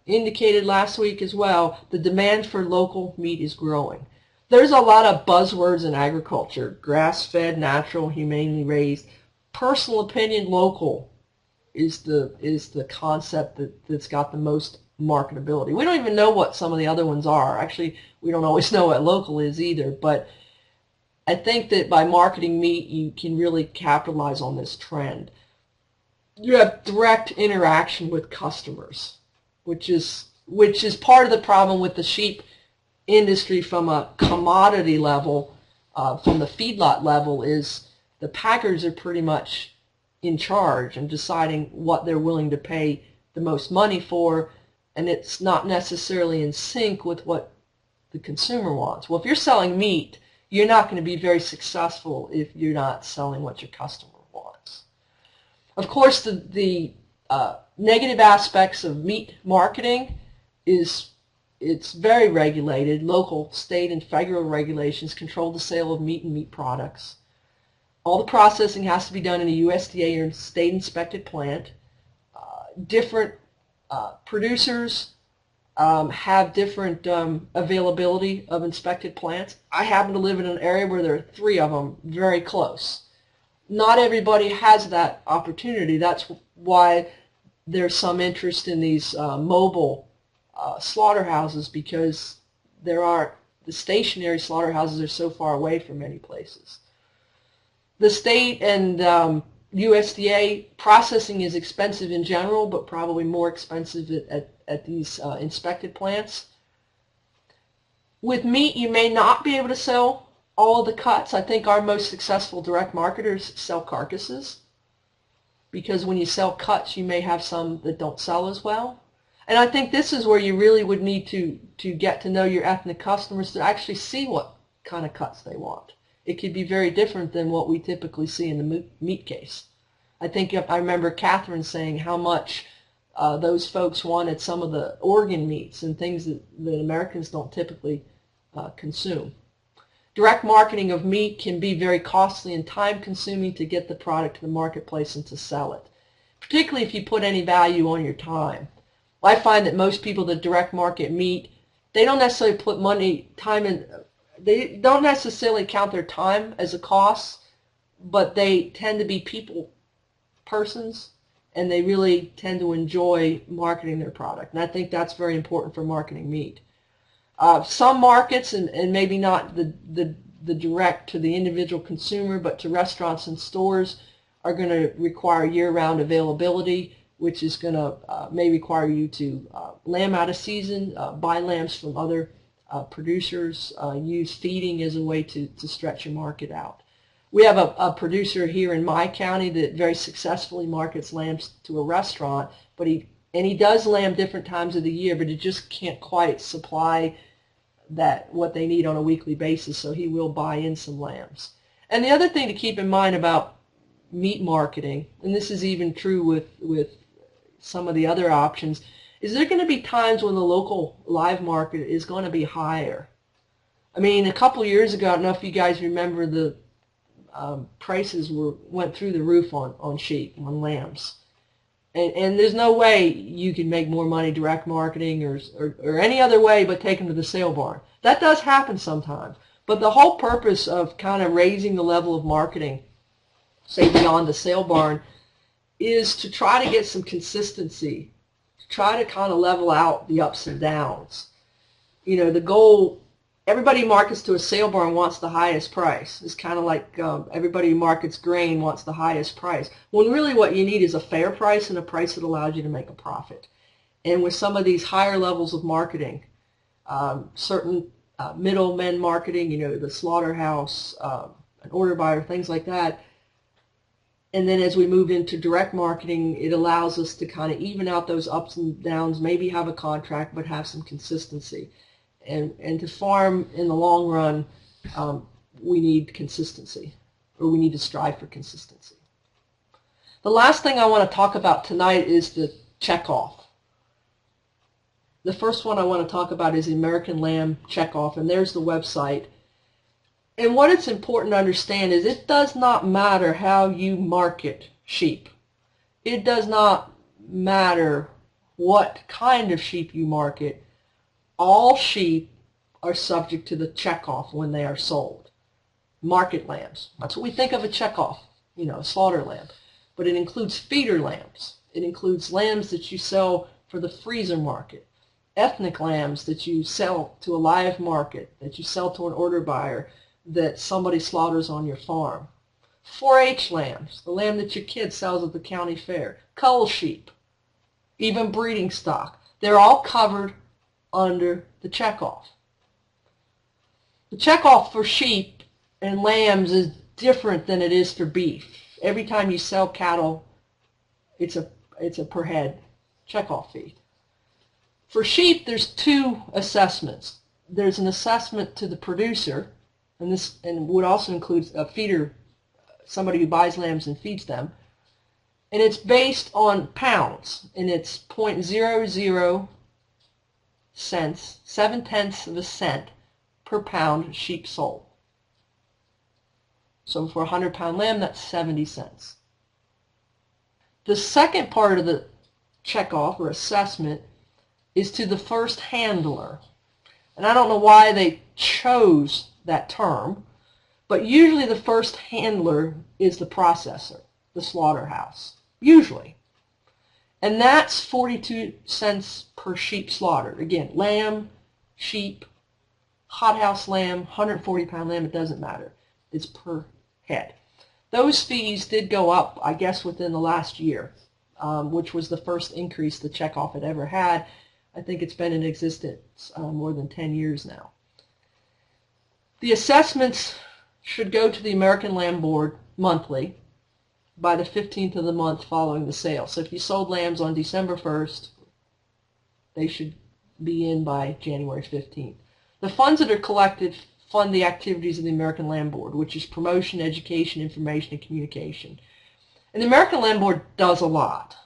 A: indicated last week as well, the demand for local meat is growing. There's a lot of buzzwords in agriculture: grass-fed, natural, humanely raised. Personal opinion, local is the concept that's got the most marketability. We don't even know what some of the other ones are. Actually, we don't always know what local is either, but I think that by marketing meat, you can really capitalize on this trend. you have direct interaction with customers, which is part of the problem with the sheep industry from a commodity level, from the feedlot level, is the packers are pretty much in charge and deciding what they're willing to pay the most money for, and it's not necessarily in sync with what the consumer wants. Well, if you're selling meat, you're not going to be very successful if you're not selling what your customer wants. Of course, the negative aspects of meat marketing is it's very regulated. Local, state, and federal regulations control the sale of meat and meat products. All the processing has to be done in a USDA or state-inspected plant. Different producers have different availability of inspected plants. I happen to live in an area where there are 3 of them very close. Not everybody has that opportunity. That's why there's some interest in these mobile slaughterhouses, because the stationary slaughterhouses are so far away from many places. The state and USDA processing is expensive in general, but probably more expensive at these inspected plants. With meat, you may not be able to sell all of the cuts. I think our most successful direct marketers sell carcasses, because when you sell cuts, you may have some that don't sell as well. And I think this is where you really would need to get to know your ethnic customers to actually see what kind of cuts they want. It could be very different than what we typically see in the meat case. I think I remember Catherine saying how much those folks wanted some of the organ meats and things that Americans don't typically consume. Direct marketing of meat can be very costly and time-consuming to get the product to the marketplace and to sell it, particularly if you put any value on your time. I find that most people that direct market meat, they don't necessarily put time in. They don't necessarily count their time as a cost, but they tend to be people persons, and they really tend to enjoy marketing their product. And I think that's very important for marketing meat. Some markets, and maybe not the direct to the individual consumer, but to restaurants and stores, are going to require year-round availability, which is going to may require you to lamb out of season, buy lambs from other producers, use feeding as a way to stretch your market out. We have a producer here in my county that very successfully markets lambs to a restaurant, but he does lamb different times of the year, but he just can't quite supply what they need on a weekly basis, so he will buy in some lambs. And the other thing to keep in mind about meat marketing, and this is even true with some of the other options, is there going to be times when the local live market is going to be higher. I mean, a couple of years ago, I don't know if you guys remember, the prices went through the roof on sheep, on lambs. And there's no way you can make more money direct marketing or any other way but take them to the sale barn. That does happen sometimes. But the whole purpose of kind of raising the level of marketing, say beyond the sale barn, is to try to get some consistency, to try to kind of level out the ups and downs. You know, the goal, everybody who markets to a sale barn wants the highest price. It's kind of like everybody who markets grain wants the highest price. When really what you need is a fair price and a price that allows you to make a profit. And with some of these higher levels of marketing, certain middlemen marketing, you know, the slaughterhouse, an order buyer, things like that. And then as we move into direct marketing, it allows us to kind of even out those ups and downs, maybe have a contract, but have some consistency. And to farm in the long run, we need consistency, or we need to strive for consistency. The last thing I want to talk about tonight is the checkoff. The first one I want to talk about is the American Lamb Checkoff, and there's the website. And what it's important to understand is it does not matter how you market sheep. It does not matter what kind of sheep you market. All sheep are subject to the checkoff when they are sold. Market lambs. That's what we think of a checkoff, you know, a slaughter lamb. But it includes feeder lambs. It includes lambs that you sell for the freezer market. Ethnic lambs that you sell to a live market, that you sell to an order buyer, that somebody slaughters on your farm. 4-H lambs, the lamb that your kid sells at the county fair, cull sheep, even breeding stock. They're all covered under the checkoff. The checkoff for sheep and lambs is different than it is for beef. Every time you sell cattle, it's a per head checkoff fee. For sheep, there's two assessments. There's an assessment to the producer, and would also include a feeder, somebody who buys lambs and feeds them, and it's based on pounds, and it's 0.00 cents, 7/10 of a cent per pound sheep sold. So for a 100-pound lamb, that's 70 cents. The second part of the checkoff or assessment is to the first handler. And I don't know why they chose that term, but usually the first handler is the processor, the slaughterhouse, usually. And that's 42 cents per sheep slaughtered. Again, lamb, sheep, hothouse lamb, 140-pound lamb, it doesn't matter. It's per head. Those fees did go up, I guess, within the last year, which was the first increase the checkoff had ever had. I think it's been in existence more than 10 years now. The assessments should go to the American Lamb Board monthly by the 15th of the month following the sale. So if you sold lambs on December 1st, they should be in by January 15th. The funds that are collected fund the activities of the American Lamb Board, which is promotion, education, information, and communication. And the American Lamb Board does a lot.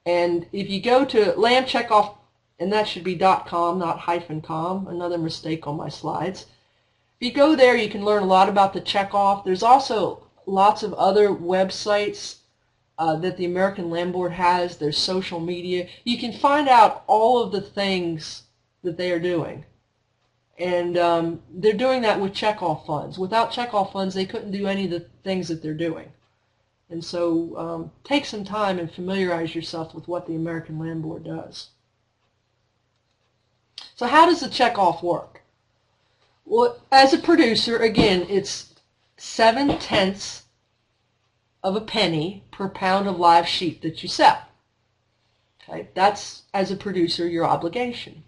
A: And if you go to Lamb Checkoff, and that should be .com, not -com, another mistake on my slides. If you go there, you can learn a lot about the checkoff. There's also lots of other websites that the American Lamb Board has. There's social media. You can find out all of the things that they are doing. And they're doing that with checkoff funds. Without checkoff funds, they couldn't do any of the things that they're doing. And so take some time and familiarize yourself with what the American Lamb Board does. So how does the checkoff work? Well, as a producer, again, it's 7/10 of a penny per pound of live sheep that you sell. Okay, that's, as a producer, your obligation.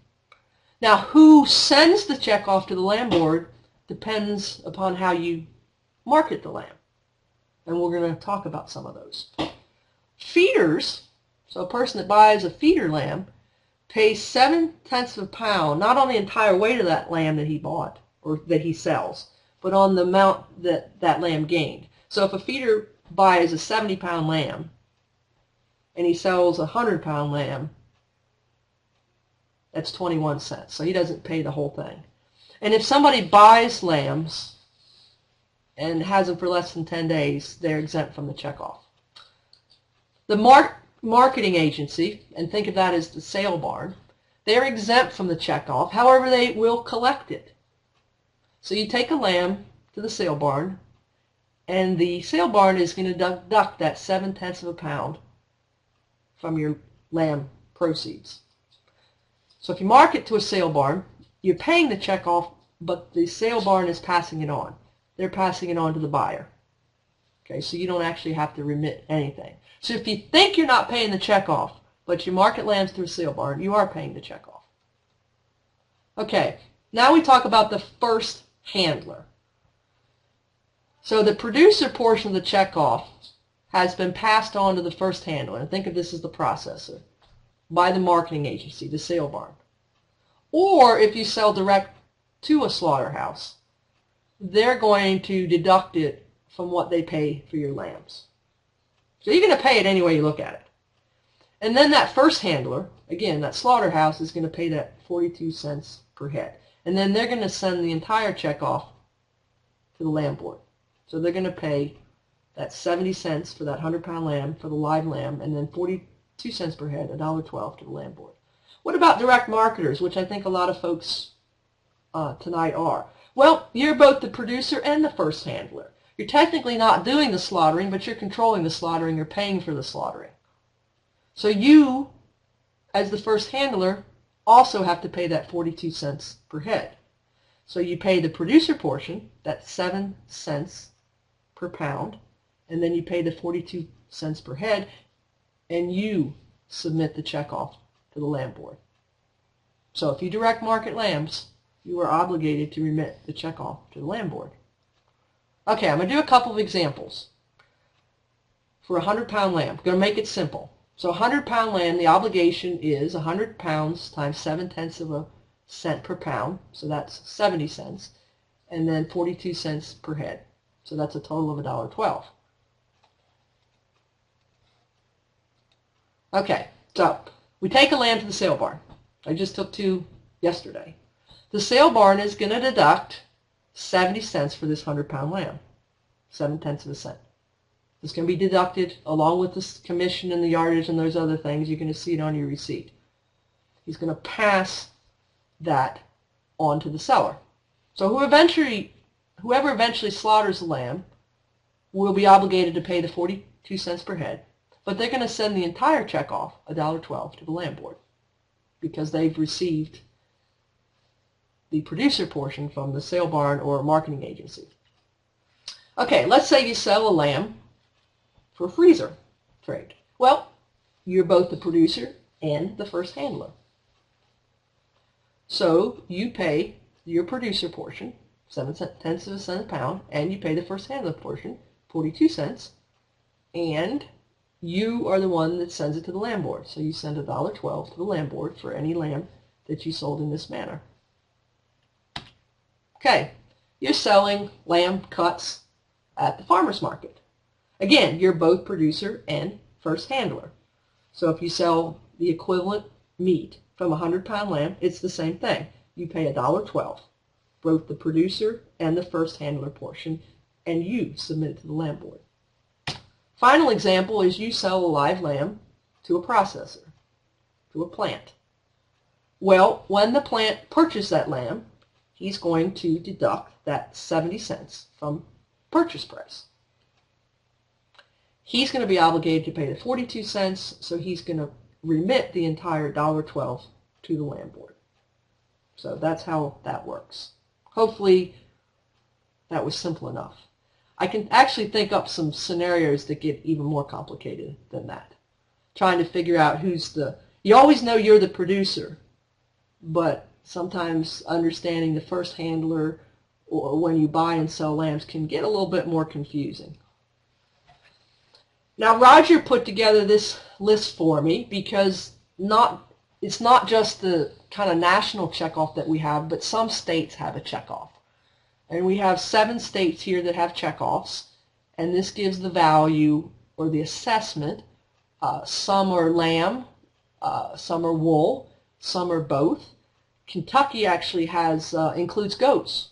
A: Now, who sends the check off to the Lamb Board depends upon how you market the lamb. And we're going to talk about some of those. Feeders, so a person that buys a feeder lamb, pays 7/10 of a pound, not on the entire weight of that lamb that he bought or that he sells, but on the amount that that lamb gained. So if a feeder buys a 70-pound lamb and he sells a 100-pound lamb, that's 21 cents. So he doesn't pay the whole thing. And if somebody buys lambs and has them for less than 10 days, they're exempt from the checkoff. The marketing agency, and think of that as the sale barn, they're exempt from the checkoff. However, they will collect it. So you take a lamb to the sale barn, and the sale barn is going to deduct that 7/10 of a pound from your lamb proceeds. So if you market to a sale barn, you're paying the checkoff, but the sale barn is passing it on. They're passing it on to the buyer. Okay, so you don't actually have to remit anything. So if you think you're not paying the checkoff, but you market lambs through a sale barn, you are paying the checkoff. Okay, now we talk about the first handler. So the producer portion of the checkoff has been passed on to the first handler, and think of this as the processor, by the marketing agency, the sale barn. Or if you sell direct to a slaughterhouse, they're going to deduct it from what they pay for your lambs. So you're going to pay it any way you look at it. And then that first handler, again, that slaughterhouse, is going to pay that 42 cents per head. And then they're going to send the entire check off to the lamb board. So they're going to pay that 70 cents for that 100-pound lamb, for the live lamb, and then 42 cents per head, $1.12 to the lamb board. What about direct marketers, which I think a lot of folks tonight are? Well, you're both the producer and the first handler. You're technically not doing the slaughtering, but you're controlling the slaughtering. You're paying for the slaughtering. So you, as the first handler, also have to pay that 42 cents per head. So you pay the producer portion, that's 7 cents per pound, and then you pay the 42 cents per head, and you submit the check off to the lamb board. So if you direct market lambs, you are obligated to remit the check off to the lamb board. Okay, I'm going to do a couple of examples. For a 100-pound lamb, I'm going to make it simple. So a 100-pound lamb, the obligation is 100 pounds times 7/10 of a cent per pound, so that's 70 cents, and then 42 cents per head. So that's a total of $1.12. Okay, so we take a lamb to the sale barn. I just took 2 yesterday. The sale barn is going to deduct 70 cents for this 100-pound lamb, 7/10 of a cent. It's going to be deducted along with the commission and the yardage and those other things. You're going to see it on your receipt. He's going to pass that on to the seller. So whoever eventually slaughters the lamb will be obligated to pay the 42 cents per head, but they're going to send the entire check off, $1.12, to the lamb board because they've received the producer portion from the sale barn or marketing agency. Okay, let's say you sell a lamb for freezer trade. Well, you're both the producer and the first handler. So you pay your producer portion, 7/10 of a cent a pound, and you pay the first handler portion, 42 cents, and you are the one that sends it to the lamb board. So you send $1.12 to the lamb board for any lamb that you sold in this manner. Okay, you're selling lamb cuts at the farmer's market. Again, you're both producer and first handler. So if you sell the equivalent meat from a 100-pound lamb, it's the same thing. You pay $1.12, both the producer and the first handler portion, and you submit it to the lamb board. Final example is you sell a live lamb to a processor, to a plant. Well, when the plant purchased that lamb, he's going to deduct that 70 cents from purchase price. He's going to be obligated to pay the 42 cents, so he's going to remit the entire $1.12 to the lamb board. So that's how that works. Hopefully that was simple enough. I can actually think up some scenarios that get even more complicated than that. Trying to figure out you always know you're the producer, but sometimes understanding the first handler or when you buy and sell lambs can get a little bit more confusing. Now Roger put together this list for me because it's not just the kind of national checkoff that we have, but some states have a checkoff. And we have 7 states here that have checkoffs, and this gives the value or the assessment. Some are lamb, some are wool, some are both. Kentucky actually includes goats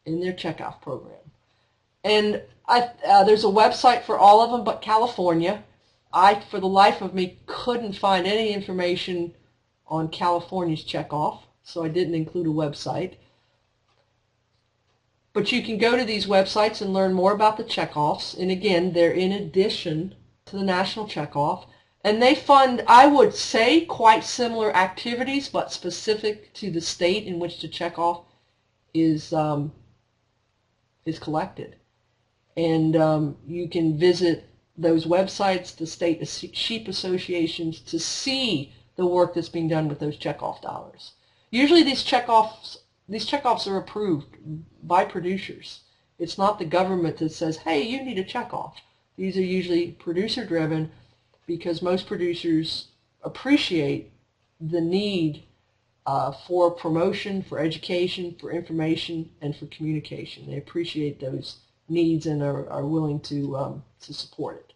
A: in their checkoff program. And there's a website for all of them but California. I, for the life of me, couldn't find any information on California's checkoff, so I didn't include a website. But you can go to these websites and learn more about the checkoffs. And again, they're in addition to the national checkoff. And they fund, I would say, quite similar activities, but specific to the state in which the checkoff is collected. And you can visit those websites, the state sheep associations, to see the work that's being done with those checkoff dollars. Usually these checkoffs are approved by producers. It's not the government that says, hey, you need a checkoff. These are usually producer driven because most producers appreciate the need for promotion, for education, for information, and for communication. They appreciate those needs and are willing to support it.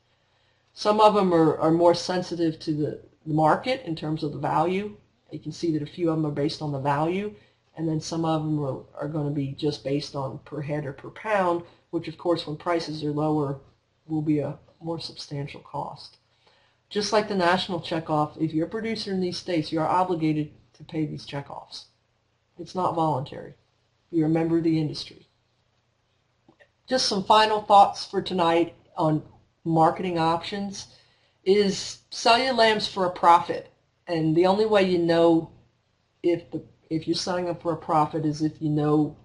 A: Some of them are more sensitive to the market in terms of the value. You can see that a few of them are based on the value, and then some of them are going to be just based on per head or per pound, which of course when prices are lower will be a more substantial cost. Just like the national checkoff, if you're a producer in these states, you are obligated to pay these checkoffs. It's not voluntary. You're a member of the industry. Just some final thoughts for tonight on marketing options is sell your lambs for a profit. And the only way you know if you're selling them for a profit is if you know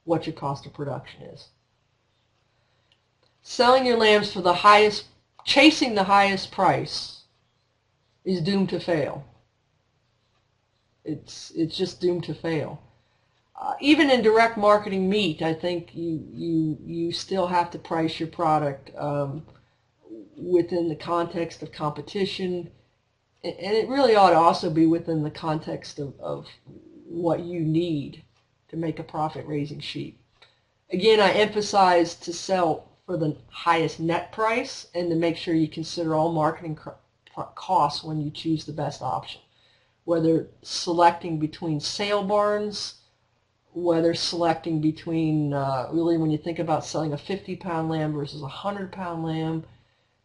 A: what your cost of production is. Selling your lambs for the highest, chasing the highest price is doomed to fail. It's just doomed to fail. Even in direct marketing meat, I think you still have to price your product within the context of competition, and it really ought to also be within the context of what you need to make a profit-raising sheep. Again, I emphasize to sell for the highest net price and to make sure you consider all marketing costs when you choose the best option, whether selecting between sale barns, whether selecting between, really when you think about selling a 50-pound lamb versus a 100-pound lamb,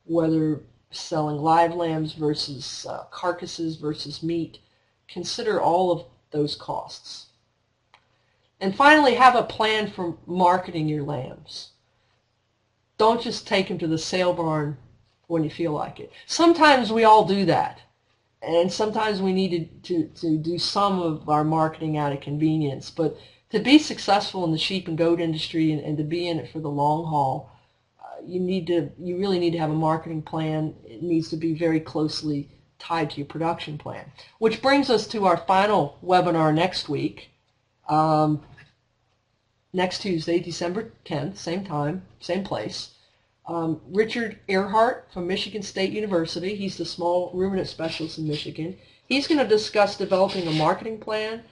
A: whether selling live lambs versus carcasses versus meat, consider all of those costs. And finally, have a plan for marketing your lambs. Don't just take them to the sale barn when you feel like it. Sometimes we all do that. And sometimes we need to do some of our marketing out of convenience. But to be successful in the sheep and goat industry and to be in it for the long haul, you really need to have a marketing plan. It needs to be very closely tied to your production plan. Which brings us to our final webinar next week. Next Tuesday, December 10th, same time, same place. Richard Earhart from Michigan State University, he's the small ruminant specialist in Michigan. He's going to discuss developing a marketing plan,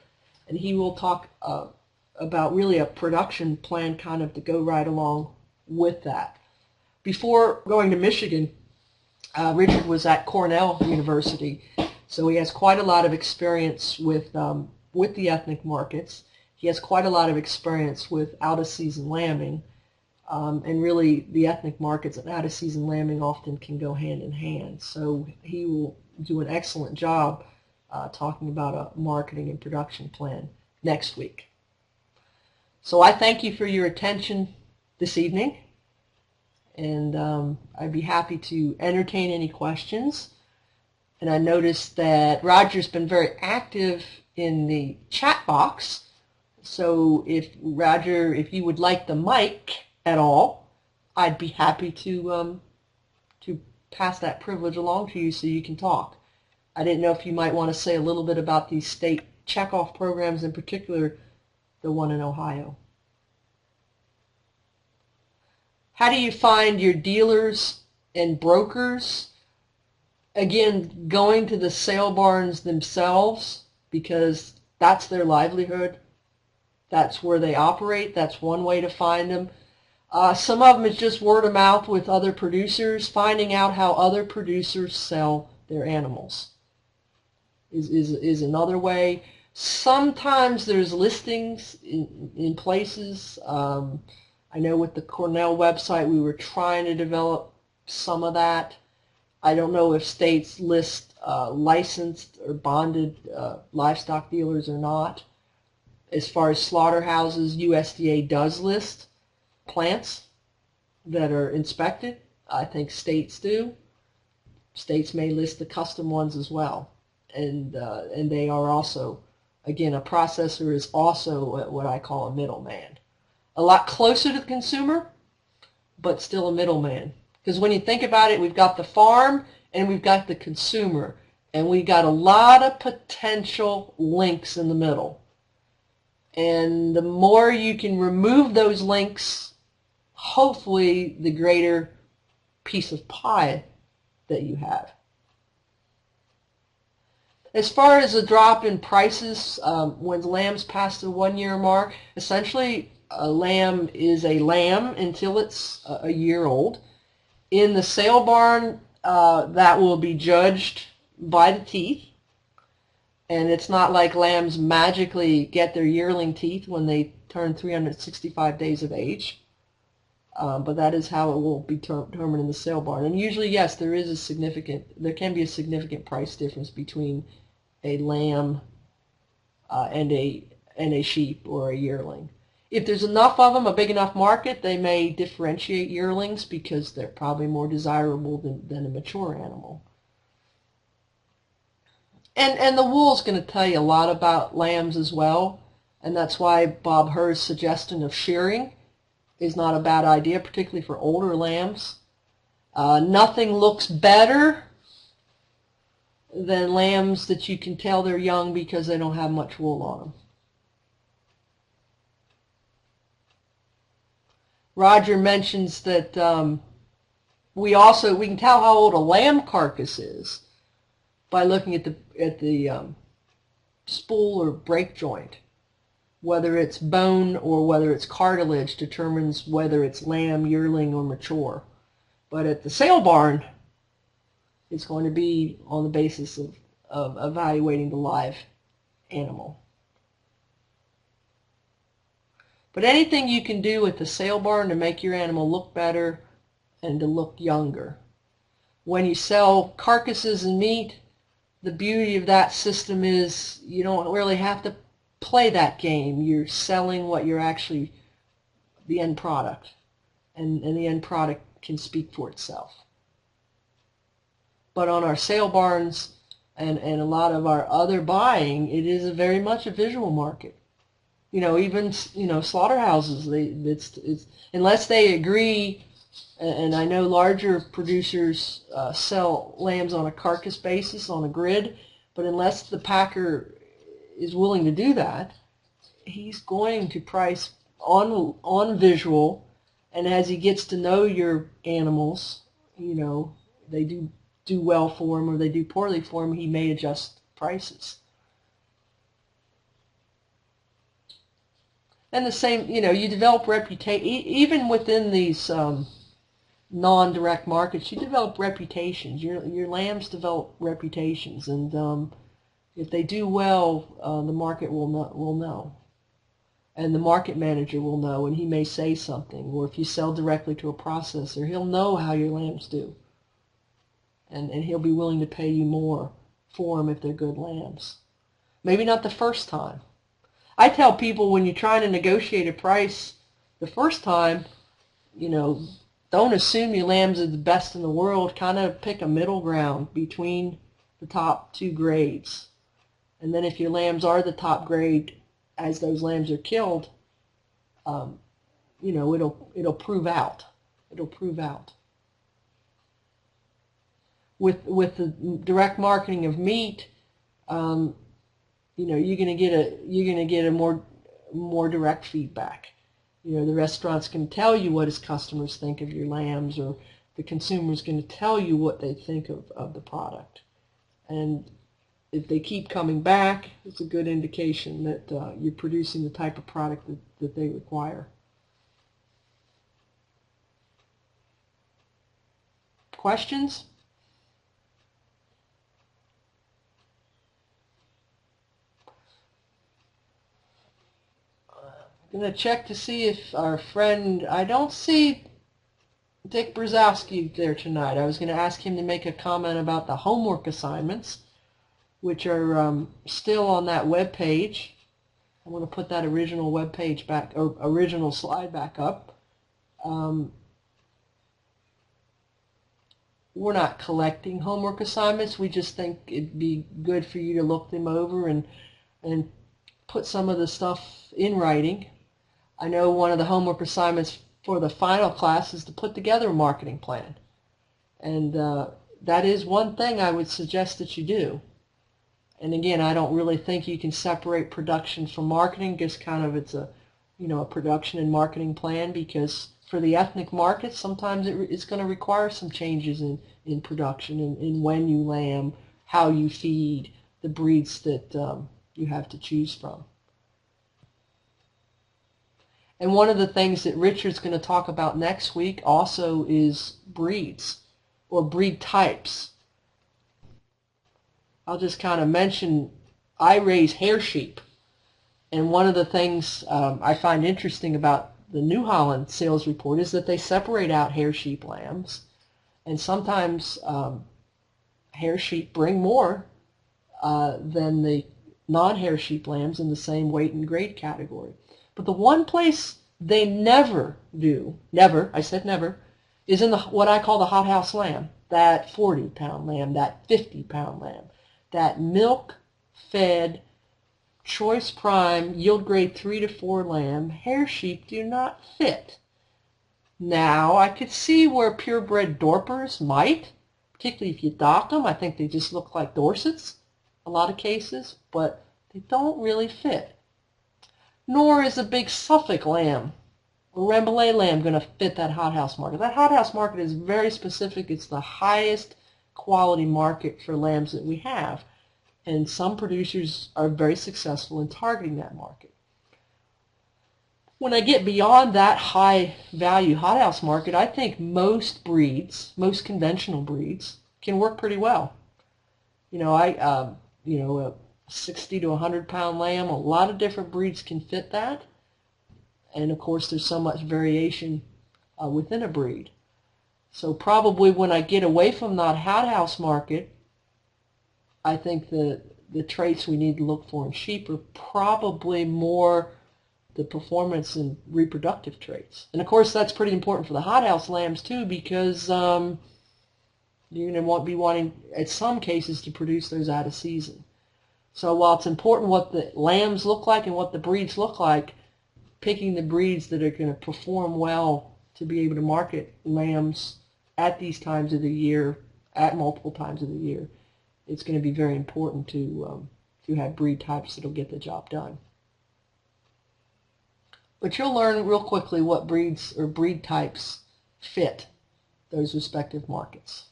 A: and he will talk about really a production plan kind of to go right along with that. Before going to Michigan, Richard was at Cornell University, so he has quite a lot of experience with the ethnic markets. He has quite a lot of experience with out-of-season lambing, and really the ethnic markets and out-of-season lambing often can go hand in hand. So he will do an excellent job talking about a marketing and production plan next week. So I thank you for your attention this evening, and I'd be happy to entertain any questions. And I noticed that Roger's been very active in the chat box. So if Roger, if you would like the mic at all, I'd be happy to pass that privilege along to you so you can talk. I didn't know if you might want to say a little bit about these state checkoff programs, in particular the one in Ohio. How do you find your dealers and brokers? Again, going to the sale barns themselves, because that's their livelihood. That's where they operate. That's one way to find them. Some of them is just word of mouth with other producers, finding out how other producers sell their animals is another way. Sometimes there's listings in places. I know with the Cornell website we were trying to develop some of that. I don't know if states list licensed or bonded livestock dealers or not. As far as slaughterhouses, USDA does list plants that are inspected. I think states do. States may list the custom ones as well. And they are also, again, a processor is also what I call a middleman. A lot closer to the consumer, but still a middleman. Because when you think about it, we've got the farm and we've got the consumer. And we've got a lot of potential links in the middle. And the more you can remove those links, hopefully the greater piece of pie that you have. As far as a drop in prices, when lambs pass the 1-year mark, essentially a lamb is a lamb until it's a year old. In the sale barn, that will be judged by the teeth. And it's not like lambs magically get their yearling teeth when they turn 365 days of age. But that is how it will be determined in the sale barn. And usually, yes, there can be a significant price difference between a lamb and a sheep or a yearling. If there's enough of them, a big enough market, they may differentiate yearlings because they're probably more desirable than a mature animal. And the wool's going to tell you a lot about lambs as well, and that's why Bob Herr's suggestion of shearing is not a bad idea, particularly for older lambs. Nothing looks better than lambs that you can tell they're young because they don't have much wool on them. Roger mentions that we can tell how old a lamb carcass is by looking at the spool or break joint. Whether it's bone or whether it's cartilage determines whether it's lamb, yearling, or mature. But at the sale barn, it's going to be on the basis of evaluating the live animal. But anything you can do at the sale barn to make your animal look better and to look younger. When you sell carcasses and meat, the beauty of that system is you don't really have to play that game. You're selling what you're actually, the end product. And the end product can speak for itself. But on our sale barns and a lot of our other buying, it is very much a visual market. Even slaughterhouses, it's unless they agree, and I know larger producers sell lambs on a carcass basis on a grid, but unless the packer is willing to do that, he's going to price on visual, and as he gets to know your animals, they do well for him or they do poorly for him, he may adjust prices. And the same, you develop reputation, even within these non-direct markets, you develop reputations. Your lambs develop reputations, and if they do well, the market will know. And the market manager will know, and he may say something. Or if you sell directly to a processor, he'll know how your lambs do. And he'll be willing to pay you more for them if they're good lambs. Maybe not the first time. I tell people when you're trying to negotiate a price the first time, don't assume your lambs are the best in the world. Kind of pick a middle ground between the top two grades. And then if your lambs are the top grade, as those lambs are killed, it'll prove out. It'll prove out. With the direct marketing of meat, you're going to get a more direct feedback. The restaurant's going to tell you what his customers think of your lambs, or the consumer's going to tell you what they think of the product. And if they keep coming back, it's a good indication that you're producing the type of product that they require. Questions? I'm going to check to see if our friend, I don't see Dick Brzezowski there tonight. I was going to ask him to make a comment about the homework assignments, which are still on that web page. I'm going to put that original web page back, or original slide back up. We're not collecting homework assignments. We just think it'd be good for you to look them over and put some of the stuff in writing. I know one of the homework assignments for the final class is to put together a marketing plan. And that is one thing I would suggest that you do. And again, I don't really think you can separate production from marketing. Just kind of it's a production and marketing plan, because for the ethnic markets, sometimes it's going to require some changes in production, in when you lamb, how you feed, the breeds that you have to choose from. And one of the things that Richard's going to talk about next week also is breeds or breed types. I'll just kind of mention, I raise hair sheep. And one of the things I find interesting about the New Holland sales report is that they separate out hair sheep lambs. And sometimes hair sheep bring more than the non-hair sheep lambs in the same weight and grade category. But the one place they never do, never, I said never, is in what I call the hothouse lamb, that 40-pound lamb, that 50-pound lamb, that milk-fed, choice prime, yield grade 3 to 4 lamb. Hair sheep do not fit Now, I could see where purebred Dorpers might, particularly if you dock them. I think they just look like Dorsets a lot of cases, but they don't really fit. Nor is a big Suffolk lamb or Rambouillet lamb going to fit that hothouse market. That hothouse market is very specific. It's the highest quality market for lambs that we have, and some producers are very successful in targeting that market. When I get beyond that high value hothouse market, I think most breeds, most conventional breeds, can work pretty well. A 60 to 100-pound lamb, a lot of different breeds can fit that. And of course, there's so much variation within a breed. So probably when I get away from that hothouse market, I think the traits we need to look for in sheep are probably more the performance and reproductive traits. And of course, that's pretty important for the hothouse lambs too, because you're going to be wanting, in some cases, to produce those out of season. So while it's important what the lambs look like and what the breeds look like, picking the breeds that are going to perform well to be able to market lambs at these times of the year, at multiple times of the year, it's going to be very important to have breed types that will get the job done. But you'll learn real quickly what breeds or breed types fit those respective markets.